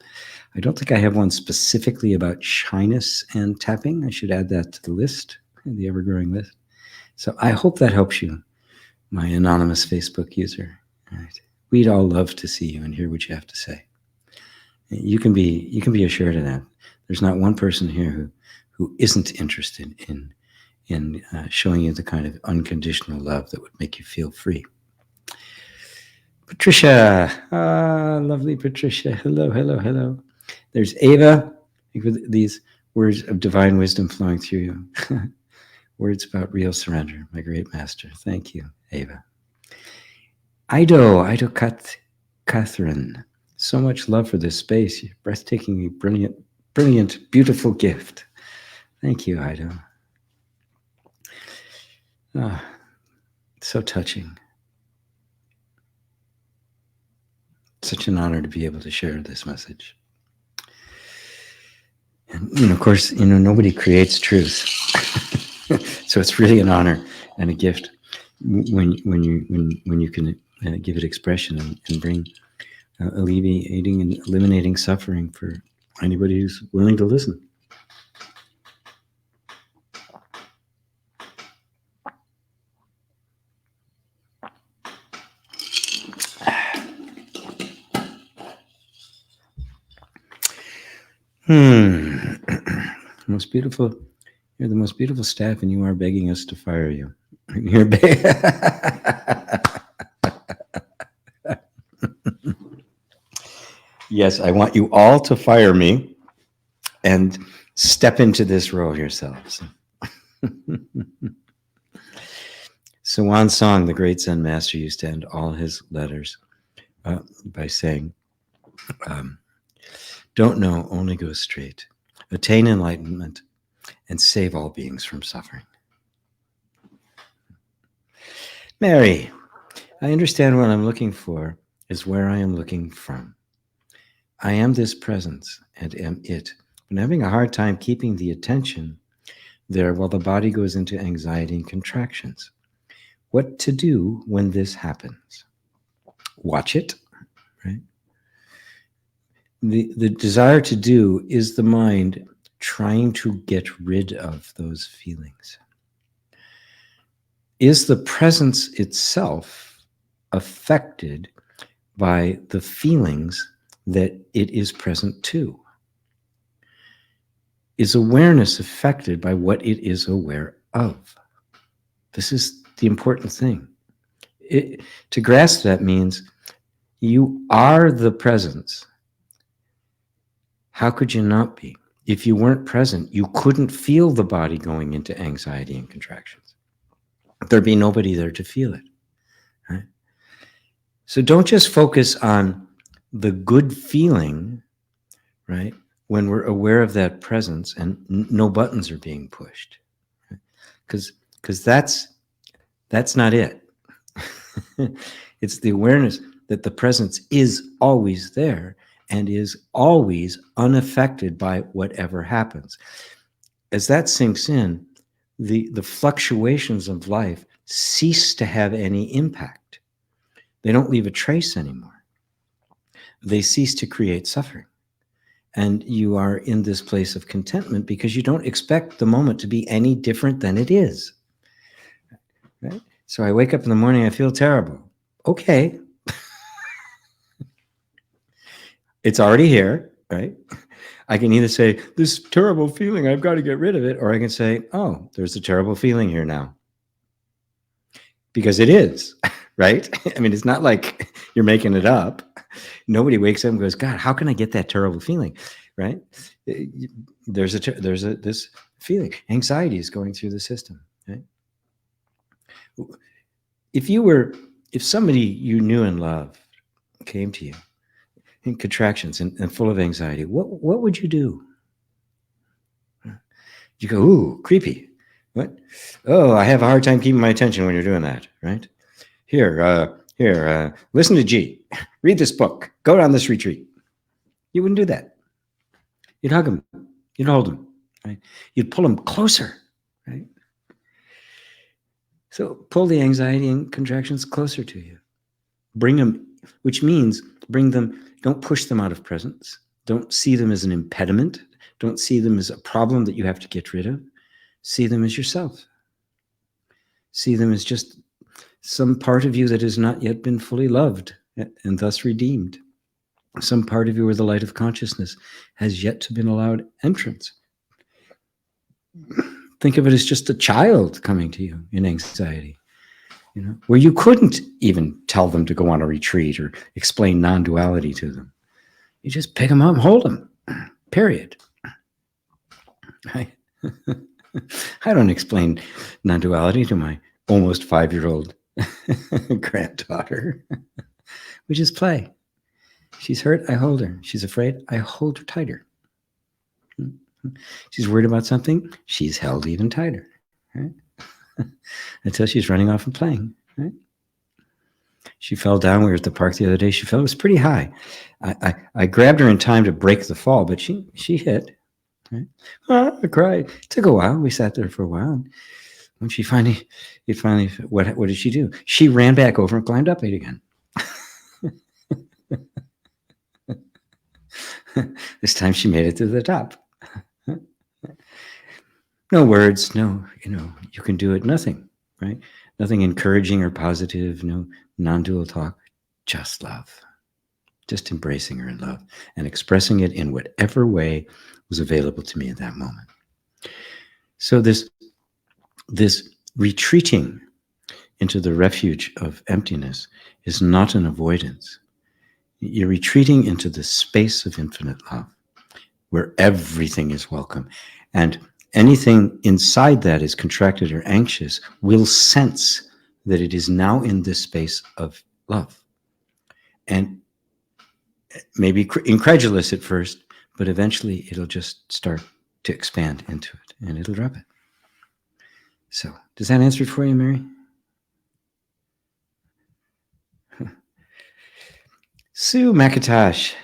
don't think I have one specifically about shyness and tapping. I should add that to the list, the ever-growing list. So I hope that helps you, my anonymous Facebook user. Right. We'd all love to see you and hear what you have to say. You can be assured of that. There's not one person here who isn't interested in showing you the kind of unconditional love that would make you feel free. Patricia, lovely Patricia. Hello, hello, hello. There's Ava, with these words of divine wisdom flowing through you. Words about real surrender, my great master. Thank you, Ava. Ido Catherine. So much love for this space. You're breathtakingly brilliant, beautiful gift. Thank you, Ido. So touching. Such an honor to be able to share this message. And of course, nobody creates truth. So it's really an honor and a gift when you can give it expression and bring alleviating and eliminating suffering for anybody who's willing to listen. Most beautiful. You're the most beautiful staff, and you are begging us to fire you. You're Yes, I want you all to fire me and step into this role yourselves. Swan Song, the great Zen master, used to end all his letters by saying, don't know, only go straight. Attain enlightenment and save all beings from suffering. Mary, I understand what I'm looking for is where I am looking from. I am this presence and am it, but I'm having a hard time keeping the attention there while the body goes into anxiety and contractions. What to do when this happens? Watch it, right? The desire to do is the mind trying to get rid of those feelings. Is the presence itself affected by the feelings that it is present to? Is awareness affected by what it is aware of? This is the important thing. To grasp that means you are the presence. How could you not be? If you weren't present, you couldn't feel the body going into anxiety and contractions. There'd be nobody there to feel it. Right? So don't just focus on the good feeling, right? When we're aware of that presence and no buttons are being pushed. Because that's not it. It's the awareness that the presence is always there and is always unaffected by whatever happens. As that sinks in, the fluctuations of life cease to have any impact. They don't leave a trace anymore. They cease to create suffering. And you are in this place of contentment because you don't expect the moment to be any different than it is. Right? So I wake up in the morning, I feel terrible. Okay. It's already here, right? I can either say, this terrible feeling, I've got to get rid of it, or I can say, oh, there's a terrible feeling here now. Because it is, right? I mean, it's not like you're making it up. Nobody wakes up and goes, God, how can I get that terrible feeling, right? There's this feeling. Anxiety is going through the system, right? If somebody you knew and loved came to you in contractions and full of anxiety, what would you do? You go, ooh, creepy. What? Oh, I have a hard time keeping my attention when you're doing that, right? Here, listen to G. Read this book. Go on this retreat. You wouldn't do that. You'd hug him. You'd hold him, right? You'd pull him closer, right? So pull the anxiety and contractions closer to you. Bring them, which means bring them, don't push them out of presence. Don't see them as an impediment. Don't see them as a problem that you have to get rid of. See them as yourself. See them as just some part of you that has not yet been fully loved and thus redeemed. Some part of you where the light of consciousness has yet to been allowed entrance. Think of it as just a child coming to you in anxiety, where you couldn't even tell them to go on a retreat or explain non-duality to them. You just pick them up and hold them, period. I don't explain non-duality to my almost 5-year-old granddaughter. We just play. She's hurt, I hold her. She's afraid, I hold her tighter. She's worried about something, she's held even tighter, right? Until she's running off and playing, right? She fell down. We were at the park the other day. She fell. It was pretty high. I grabbed her in time to break the fall, but she hit. Right? I cried. It took a while. We sat there for a while. And when she finally, what did she do? She ran back over and climbed up it again. This time she made it to the top. No words, no, you can do it. Nothing, right? Nothing encouraging or positive, no non-dual talk, just love. Just embracing her in love and expressing it in whatever way was available to me at that moment. So this retreating into the refuge of emptiness is not an avoidance. You're retreating into the space of infinite love, where everything is welcome. And anything inside that is contracted or anxious will sense that it is now in this space of love. And maybe incredulous at first, but eventually it'll just start to expand into it and it'll drop it. So, does that answer it for you, Mary? Sue McIntosh.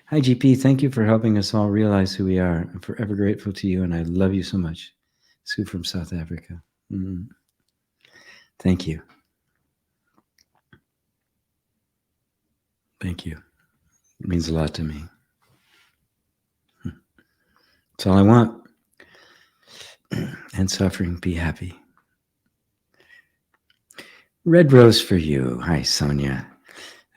Hi, GP. Thank you for helping us all realize who we are. I'm forever grateful to you, and I love you so much. Sue from South Africa. Thank you. Thank you. It means a lot to me. That's all I want. And suffering, be happy. Red rose for you. Hi, Sonia.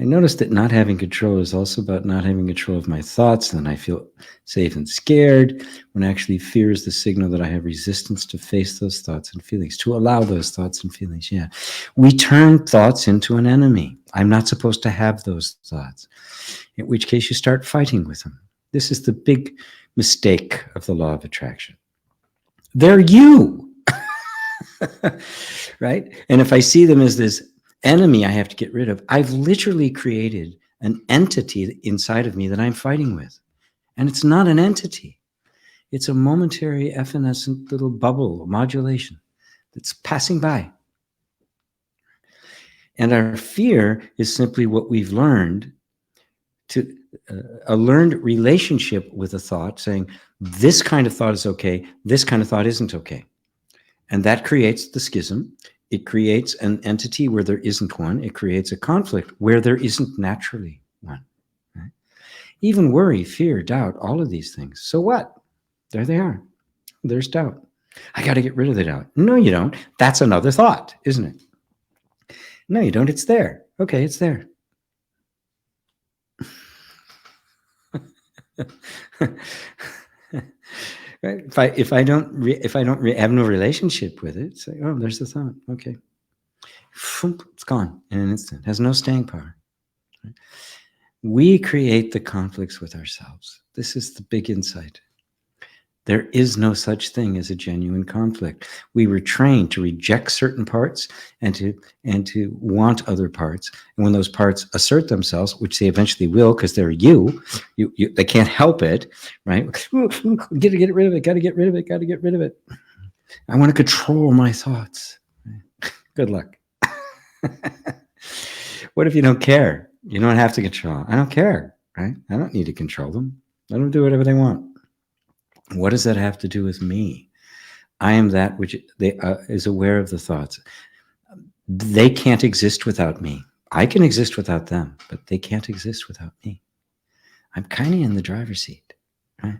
I noticed that not having control is also about not having control of my thoughts. Then I feel safe and scared, when actually fear is the signal that I have resistance to face those thoughts and feelings, to allow those thoughts and feelings. Yeah. We turn thoughts into an enemy. I'm not supposed to have those thoughts, in which case you start fighting with them. This is the big mistake of the law of attraction. They're you, right? And if I see them as this enemy I have to get rid of, I've literally created an entity inside of me that I'm fighting with. And it's not an entity. It's a momentary evanescent little bubble modulation that's passing by. And our fear is simply what we've learned, to a learned relationship with a thought, saying this kind of thought is okay, this kind of thought isn't okay. And that creates the schism. It creates an entity where there isn't one. It creates a conflict where there isn't naturally one. Right? Even worry, fear, doubt, all of these things. So what? There they are. There's doubt. I got to get rid of the doubt. No, you don't. That's another thought, isn't it? No, you don't. It's there. Okay, it's there. Right? If I don't have no relationship with it, say, oh, there's the thought. Okay. It's gone in an instant. It has no staying power. We create the conflicts with ourselves. This is the big insight. There is no such thing as a genuine conflict. We were trained to reject certain parts and to want other parts. And when those parts assert themselves, which they eventually will, because they're they can't help it, right? Gotta get rid of it. Got to get rid of it. Got to get rid of it. I want to control my thoughts. Good luck. What if you don't care? You don't have to control. I don't care, right? I don't need to control them. Let them do whatever they want. What does that have to do with me? I am that which is aware of the thoughts. They can't exist without me. I can exist without them, but they can't exist without me. I'm kind of in the driver's seat, right?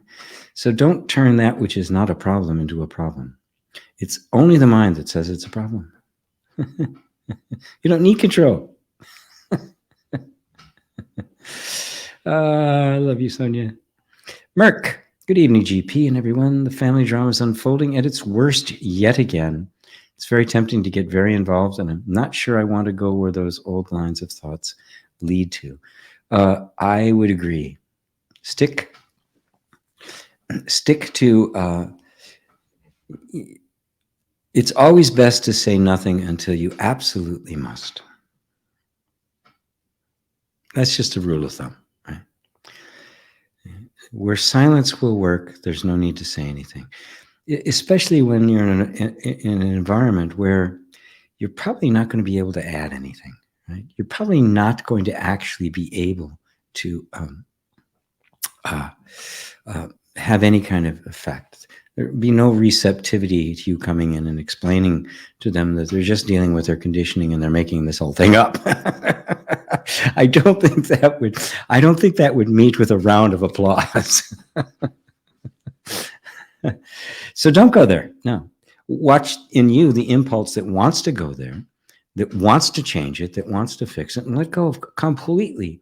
So don't turn that which is not a problem into a problem. It's only the mind that says it's a problem. You don't need control. I love you, Sonia. Merck. Good evening, GP and everyone. The family drama is unfolding at its worst yet again. It's very tempting to get very involved, and I'm not sure I want to go where those old lines of thoughts lead to. I would agree. Stick to, it's always best to say nothing until you absolutely must. That's just a rule of thumb, right? Where silence will work, there's no need to say anything, especially when you're in an environment where you're probably not going to be able to add anything, right? You're probably not going to actually be able to have any kind of effect. There'd be no receptivity to you coming in and explaining to them that they're just dealing with their conditioning and they're making this whole thing up. I don't think that would meet with a round of applause. So don't go there. No. Watch in you the impulse that wants to go there, that wants to change it, that wants to fix it, and let go of completely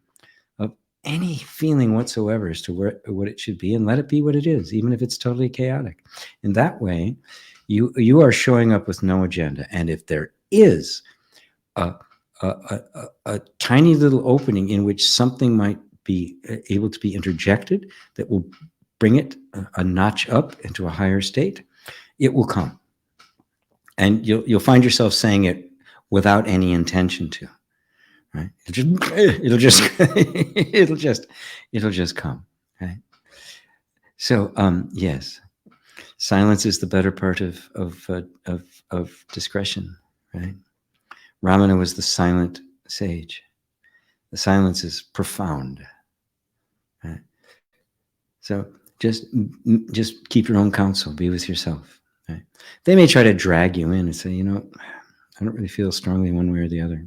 of any feeling whatsoever as to what it should be, and let it be what it is, even if it's totally chaotic. In that way, you are showing up with no agenda. And if there is a tiny little opening in which something might be able to be interjected that will bring it a notch up into a higher state, it will come. And you'll find yourself saying it without any intention to, right? It'll just come, right? So yes, silence is the better part of discretion, right? Ramana was the silent sage. The silence is profound, right? So just keep your own counsel. Be with yourself. Right? They may try to drag you in and say, I don't really feel strongly one way or the other,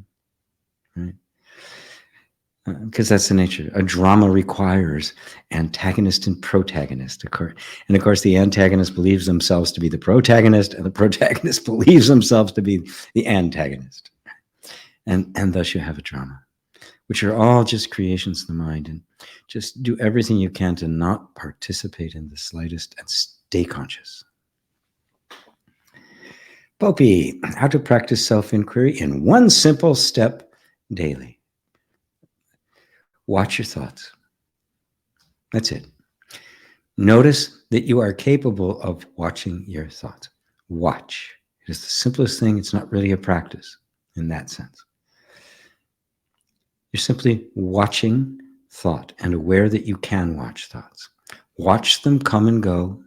right? Because that's the nature. A drama requires antagonist and protagonist. And of course, the antagonist believes themselves to be the protagonist, and the protagonist believes themselves to be the antagonist. And thus you have a drama, which are all just creations of the mind. And just do everything you can to not participate in the slightest and stay conscious. Poppy, how to practice self-inquiry in one simple step daily. Watch your thoughts. That's it. Notice that you are capable of watching your thoughts. Watch. It is the simplest thing. It's not really a practice in that sense. You're simply watching thought and aware that you can watch thoughts. Watch them come and go.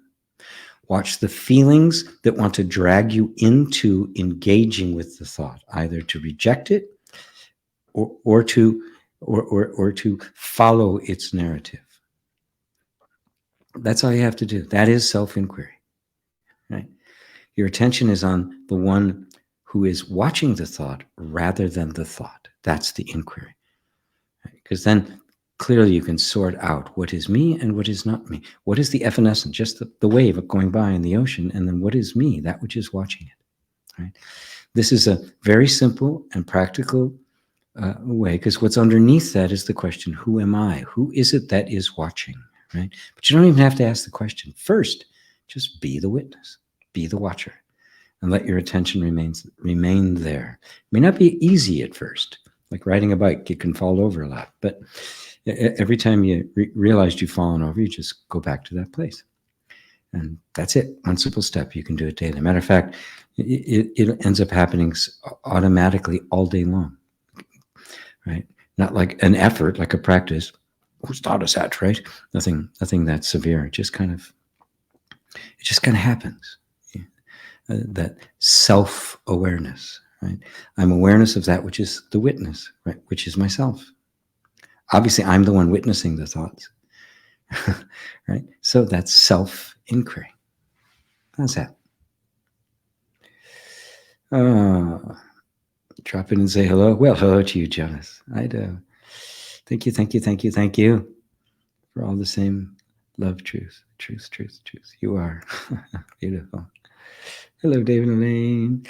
Watch the feelings that want to drag you into engaging with the thought, either to reject it or to follow its narrative. That's all you have to do. That is self-inquiry, right? Your attention is on the one who is watching the thought rather than the thought. That's the inquiry. Because then clearly you can sort out what is me and what is not me. What is the evanescent, just the wave going by in the ocean, and then what is me, that which is watching it, right? This is a very simple and practical way, because what's underneath that is the question, who am I? Who is it that is watching, right? But you don't even have to ask the question. First, just be the witness, be the watcher. and let your attention remain there. It may not be easy at first. Like riding a bike, you can fall over a lot. But every time you realize you've fallen over, you just go back to that place. And that's it. One simple step. You can do it daily. Matter of fact, it ends up happening automatically all day long, right? Not like an effort, like a practice. Who's taught us that, right? Nothing that severe. It just kind of happens. That self-awareness, right? I'm awareness of that which is the witness, right? Which is myself. Obviously, I'm the one witnessing the thoughts, right? So that's self-inquiry. How's that? Drop in and say hello. Well, hello to you, Jonas. I do. Thank you for all the same love, truth. You are beautiful. Hello, David and Elaine.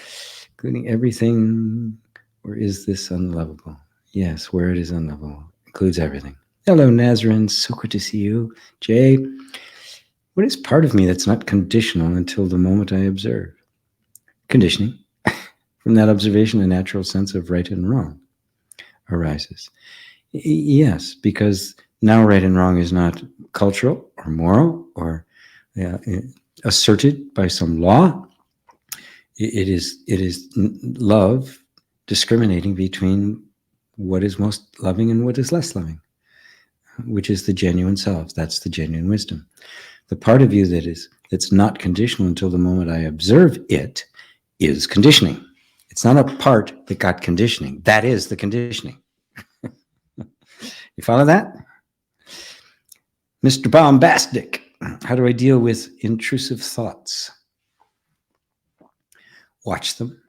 Including everything, or is this unlovable? Yes, where it is unlovable includes everything. Hello, Nazarene. So good to see you. Jay, what is part of me that's not conditional until the moment I observe? Conditioning. From that observation, a natural sense of right and wrong arises. Yes, because now right and wrong is not cultural or moral or asserted by some law. It is love discriminating between what is most loving and what is less loving, which is the genuine self. That's the genuine wisdom. The part of you that's not conditional until the moment I observe it is conditioning. It's not a part that got conditioning. That is the conditioning. You follow that? Mr. Bombastic, how do I deal with intrusive thoughts? Watch them.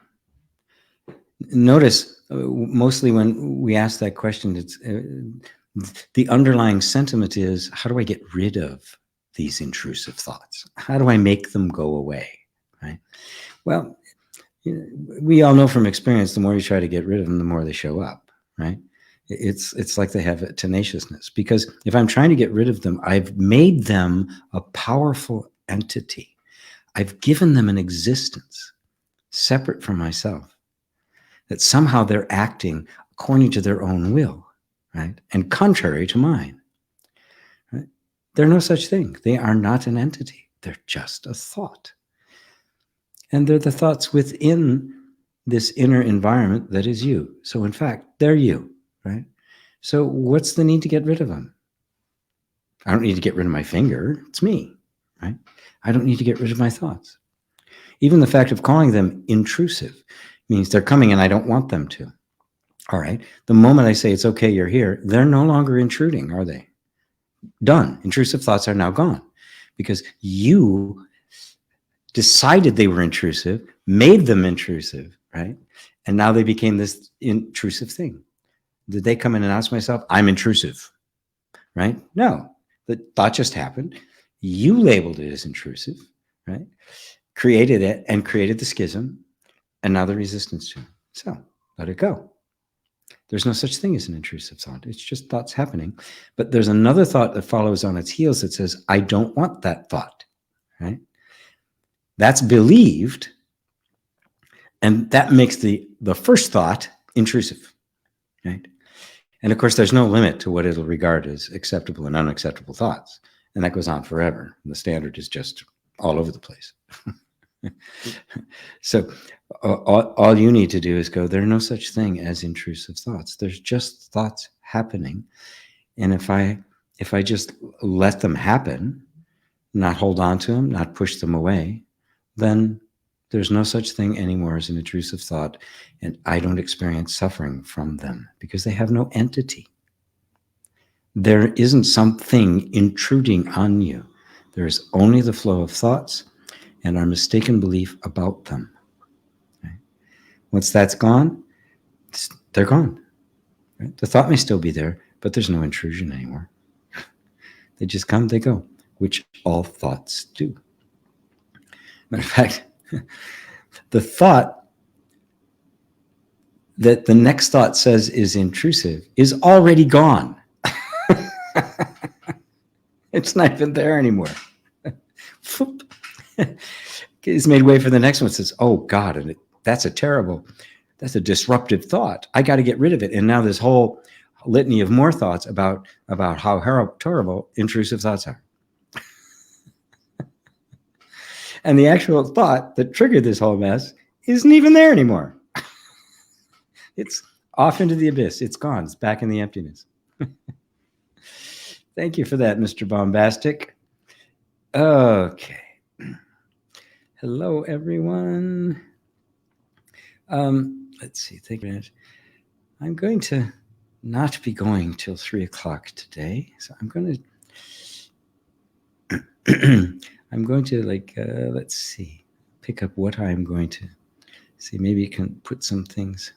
Notice, mostly when we ask that question, it's the underlying sentiment is, how do I get rid of these intrusive thoughts? How do I make them go away? Right? Well, we all know from experience, the more you try to get rid of them, the more they show up, right? It's like they have a tenaciousness, because if I'm trying to get rid of them, I've made them a powerful entity. I've given them an existence separate from myself, that somehow they're acting according to their own will, right? And contrary to mine, right? They're no such thing. They are not an entity. They're just a thought. And they're the thoughts within this inner environment that is you. So in fact, they're you, right? So what's the need to get rid of them? I don't need to get rid of my finger. It's me, right? I don't need to get rid of my thoughts. Even the fact of calling them intrusive means they're coming and I don't want them to. All right. The moment I say it's okay, you're here, they're no longer intruding, are they? Done. Intrusive thoughts are now gone because you decided they were intrusive, made them intrusive, right? And now they became this intrusive thing. Did they come in and ask myself, I'm intrusive, right? No, the thought just happened. You labeled it as intrusive, right? Created it and created the schism, and now the resistance to it. So let it go. There's no such thing as an intrusive thought. It's just thoughts happening. But there's another thought that follows on its heels that says, I don't want that thought, right? That's believed, and that makes the first thought intrusive, right? And of course, there's no limit to what it'll regard as acceptable and unacceptable thoughts. And that goes on forever. And the standard is just all over the place. So all you need to do is go, there's no such thing as intrusive thoughts. There's just thoughts happening. And if I just let them happen, not hold on to them, not push them away, then there's no such thing anymore as an intrusive thought. And I don't experience suffering from them because they have no entity. There isn't something intruding on you. There is only the flow of thoughts and our mistaken belief about them. Right? Once that's gone, they're gone. Right? The thought may still be there, but there's no intrusion anymore. They just come, they go, which all thoughts do. Matter of fact, the thought that the next thought says is intrusive is already gone. It's not even there anymore. It's made way for the next one. It says, oh God, and that's a disruptive thought. I got to get rid of it. And now this whole litany of more thoughts about how terrible intrusive thoughts are. And the actual thought that triggered this whole mess isn't even there anymore. It's off into the abyss. It's gone. It's back in the emptiness. Thank you for that, Mr. Bombastic. Okay. Hello, everyone. Let's see. Thank you. I'm going to not be going till 3 o'clock today. So I'm going to, let's see, pick up what I'm going to see. Maybe you can put some things.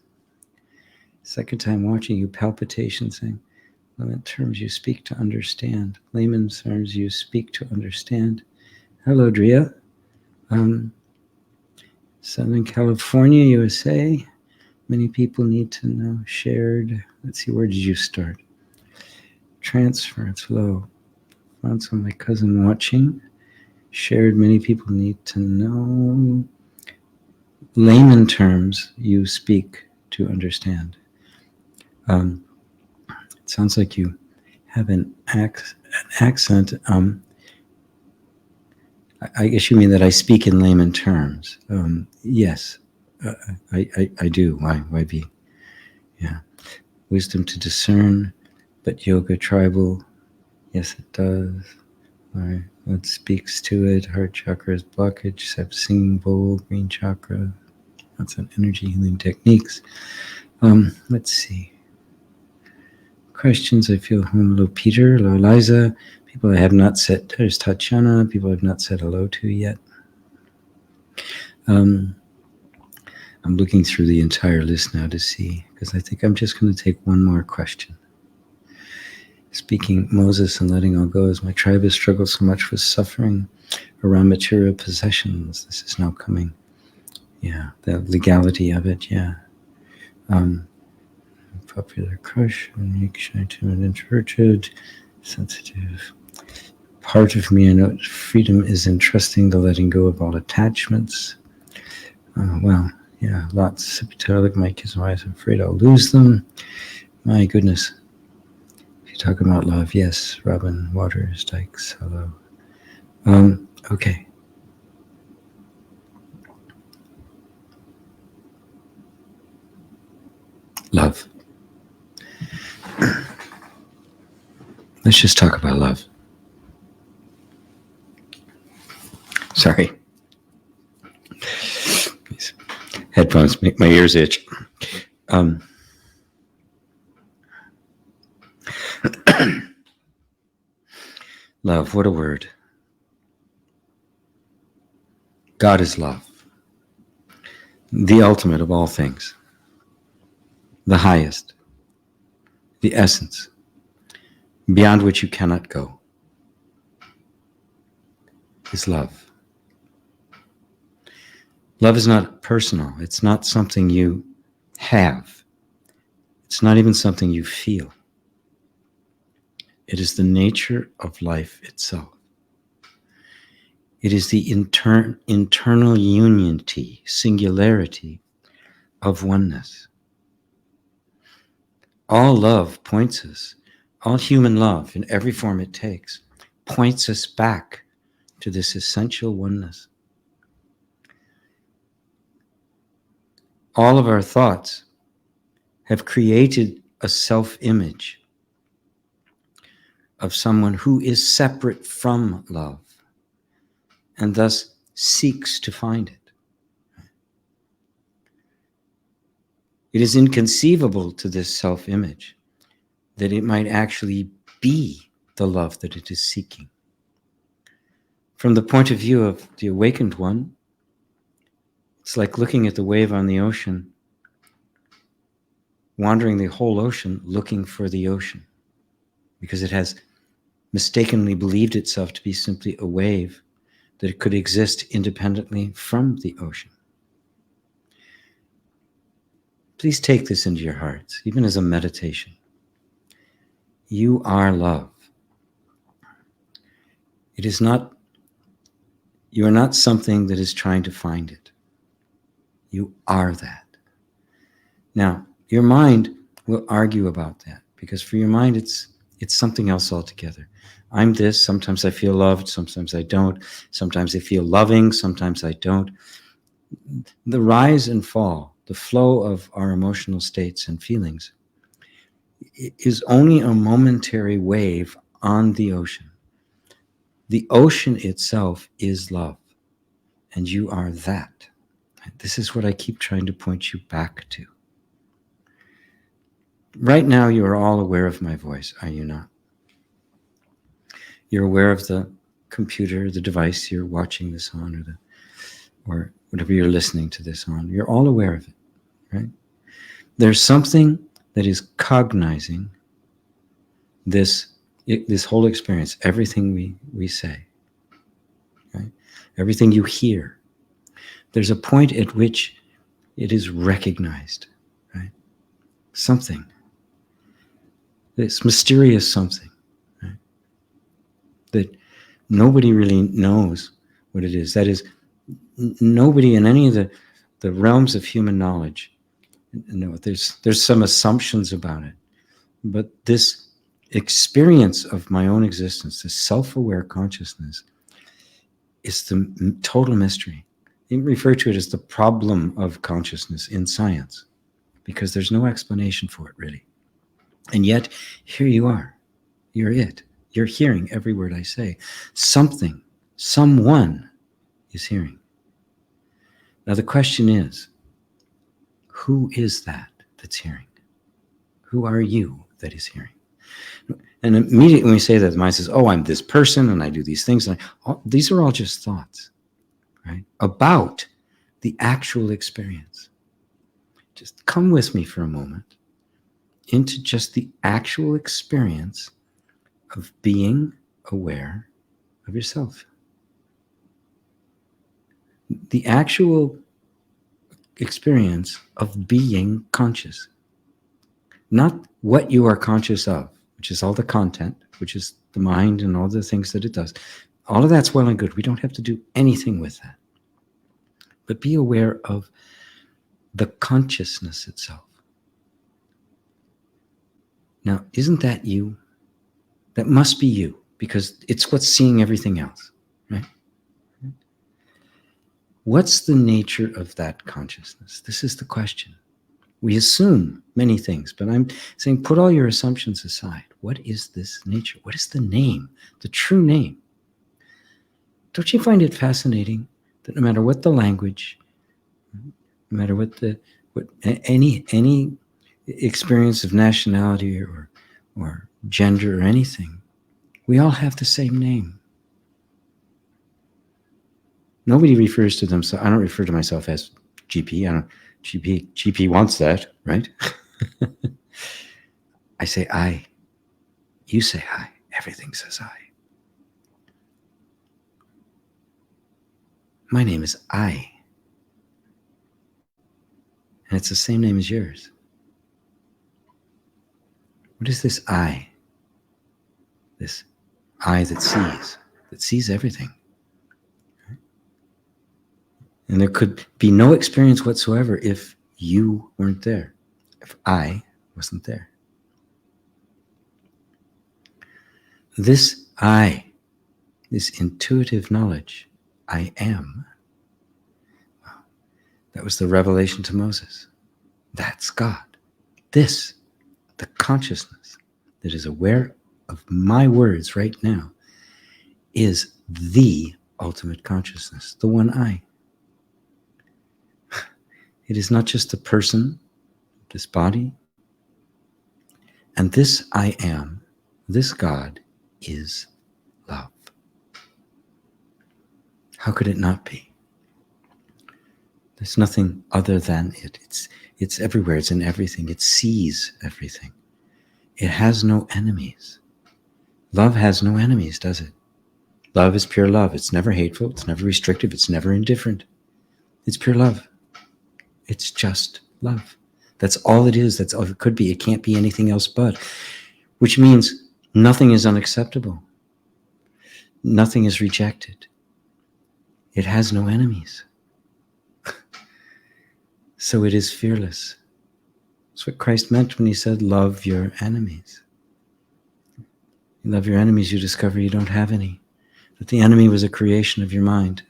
Second time watching you, palpitation, saying, layman terms you speak to understand. Layman terms you speak to understand. Hello, Drea. Southern California, USA. Many people need to know. Shared. Let's see, where did you start? Transference, low. Found some my cousin watching. Shared, many people need to know. Layman terms you speak to understand. It sounds like you have an accent. I guess you mean that I speak in layman terms. Yes, I do. Why be? Yeah. Wisdom to discern, but yoga tribal. Yes, it does. All right. What speaks to it? Heart chakra's blockage, Satsang bowl, green chakra. That's an energy healing techniques. Let's see. Questions. I feel home. Hello, Peter. Hello, Eliza. People I have not said. There's Tatiana. People I've not said hello to yet. I'm looking through the entire list now to see, because I think I'm just going to take one more question. Speaking Moses and letting all go, as my tribe has struggled so much with suffering around material possessions. This is now coming. Yeah, the legality of it. Yeah. Popular crush, unique, shy, timid, introverted, sensitive. Part of me, I know freedom is in trusting the letting go of all attachments. Well, yeah, lots. I look at my kids and I'm afraid I'll lose them. My goodness. If you talk about love, yes, Robin Waters, Dykes, hello. Okay. Love. Let's just talk about love. Sorry. These headphones make my ears itch. Love, what a word. God is love. The ultimate of all things. The highest. The essence. Beyond which you cannot go. Is love. Love is not personal. It's not something you have. It's not even something you feel. It is the nature of life itself. It is the internal unity, singularity of oneness. All love points us, all human love in every form it takes, points us back to this essential oneness. All of our thoughts have created a self-image of someone who is separate from love and thus seeks to find it. It is inconceivable to this self-image that it might actually be the love that it is seeking. From the point of view of the awakened one, it's like looking at the wave on the ocean, wandering the whole ocean looking for the ocean, because it has mistakenly believed itself to be simply a wave that it could exist independently from the ocean. Please take this into your hearts, even as a meditation. You are love. It is not You are not something that is trying to find it. You are that. Now, your mind will argue about that, because for your mind, it's something else altogether. I'm this. Sometimes I feel loved. Sometimes I don't. Sometimes I feel loving. Sometimes I don't. The rise and fall, the flow of our emotional states and feelings is only a momentary wave on the ocean. The ocean itself is love, and you are that. This is what I keep trying to point you back to. Right now, you are all aware of my voice, are you not? You're aware of the computer, the device you're watching this on, or whatever you're listening to this on. You're all aware of it, right? There's something that is cognizing this whole experience, everything we say, right? Everything you hear. There's a point at which it is recognized, right? Something. This mysterious something, right? That nobody really knows what it is. That is, nobody in any of the realms of human knowledge, there's some assumptions about it, but this experience of my own existence, this self-aware consciousness, is the total mystery. You refer to it as the problem of consciousness in science, because there's no explanation for it, really. And yet, here you are. You're it. You're hearing every word I say. Something, someone is hearing. Now, the question is, who is that that's hearing? Who are you that is hearing? And immediately when we say that, the mind says, oh, I'm this person, and I do these things. And these are all just thoughts, right? About the actual experience. Just come with me for a moment into just the actual experience of being aware of yourself. The actual experience of being conscious. Not what you are conscious of, which is all the content, which is the mind and all the things that it does. All of that's well and good. We don't have to do anything with that. But be aware of the consciousness itself. Now, isn't that you? That must be you, because it's what's seeing everything else, right? What's the nature of that consciousness? This is the question. We assume many things, but I'm saying put all your assumptions aside. What is this nature? What is the name, the true name? Don't you find it fascinating that no matter what the language, no matter what any experience of nationality or gender or anything, we all have the same name. Nobody refers to themselves. I don't refer to myself as GP. GP wants that, right? I say I. You say I. Everything says I. My name is I. And it's the same name as yours. What is this I? This I that sees everything. And there could be no experience whatsoever if you weren't there, if I wasn't there. This I, this intuitive knowledge, I am, that was the revelation to Moses. That's God. This, the consciousness that is aware of my words right now, is the ultimate consciousness, the one I. It is not just a person, this body. And this I am, this God, is love. How could it not be? There's nothing other than it. It's everywhere. It's in everything. It sees everything. It has no enemies. Love has no enemies, does it? Love is pure love. It's never hateful. It's never restrictive. It's never indifferent. It's pure love. It's just love. That's all it is. That's all it could be. It can't be anything else but. Which means nothing is unacceptable. Nothing is rejected. It has no enemies. So it is fearless. That's what Christ meant when he said, love your enemies. You love your enemies, you discover you don't have any. That the enemy was a creation of your mind.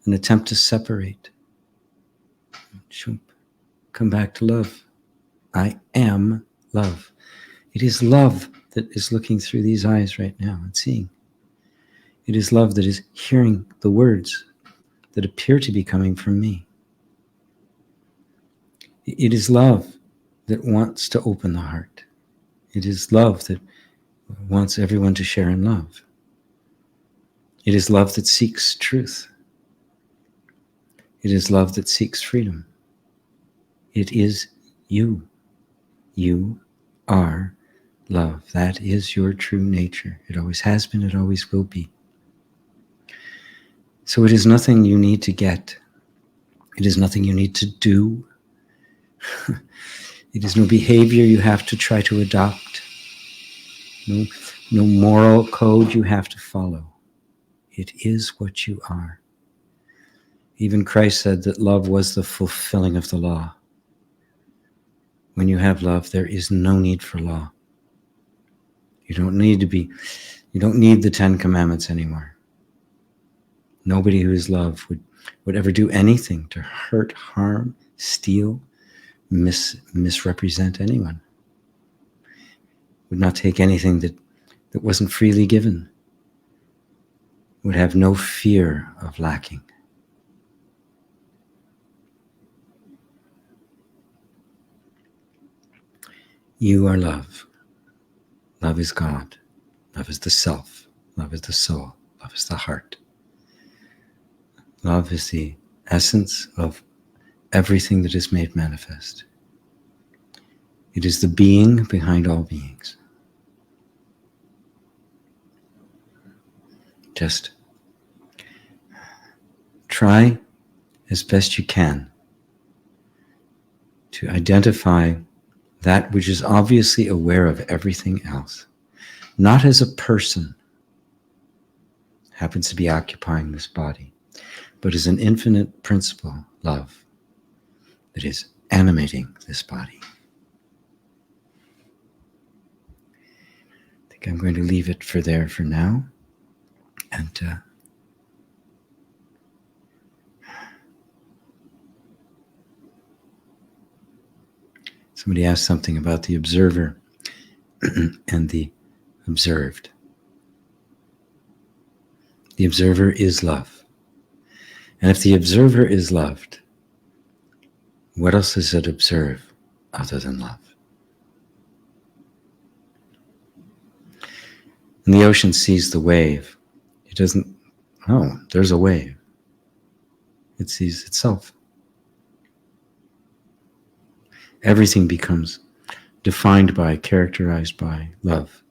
An attempt to separate. Come back to love. I am love. It is love that is looking through these eyes right now and seeing. It is love that is hearing the words that appear to be coming from me. It is love that wants to open the heart. It is love that wants everyone to share in love. It is love that seeks truth. It is love that seeks freedom. It is you. You are love. That is your true nature. It always has been, it always will be. So it is nothing you need to get. It is nothing you need to do. It is no behavior you have to try to adopt. No moral code you have to follow. It is what you are. Even Christ said that love was the fulfilling of the law. When you have love, there is no need for law. You don't need the 10 Commandments anymore. Nobody who is love would ever do anything to hurt, harm, steal, misrepresent anyone. Would not take anything that wasn't freely given. Would have no fear of lacking. You are love. Love is God. Love is the self. Love is the soul. Love is the heart. Love is the essence of everything that is made manifest. It is the being behind all beings. Just try as best you can to identify that which is obviously aware of everything else, not as a person happens to be occupying this body, but as an infinite principle, love, that is animating this body. I think I'm going to leave it for now. And somebody asked something about the observer and the observed. The observer is love. And if the observer is loved, what else does it observe other than love? And the ocean sees the wave. It doesn't, oh, there's a wave. It sees itself. Everything becomes defined by, characterized by love.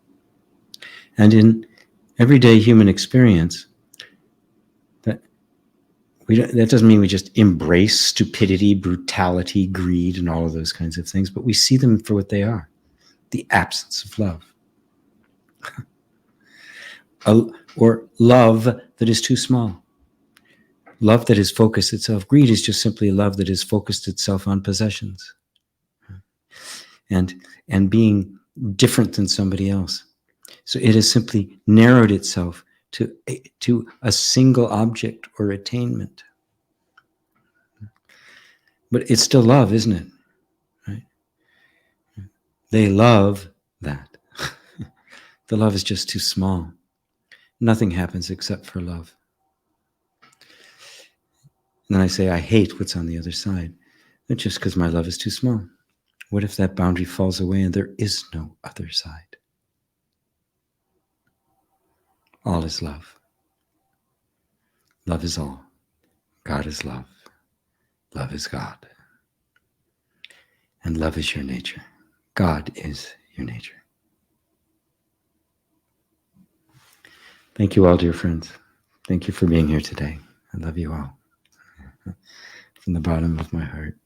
And in everyday human experience, that doesn't mean we just embrace stupidity, brutality, greed, and all of those kinds of things, but we see them for what they are, the absence of love. Or love that is too small. Love that is focused itself. Greed is just simply love that is focused itself on possessions. And being different than somebody else. So it has simply narrowed itself to a single object or attainment. But it's still love, isn't it? Right? They love that. The love is just too small. Nothing happens except for love. And then I say, I hate what's on the other side. That's just because my love is too small. What if that boundary falls away and there is no other side? All is love. Love is all. God is love. Love is God. And love is your nature. God is your nature. Thank you all, dear friends. Thank you for being here today. I love you all. From the bottom of my heart.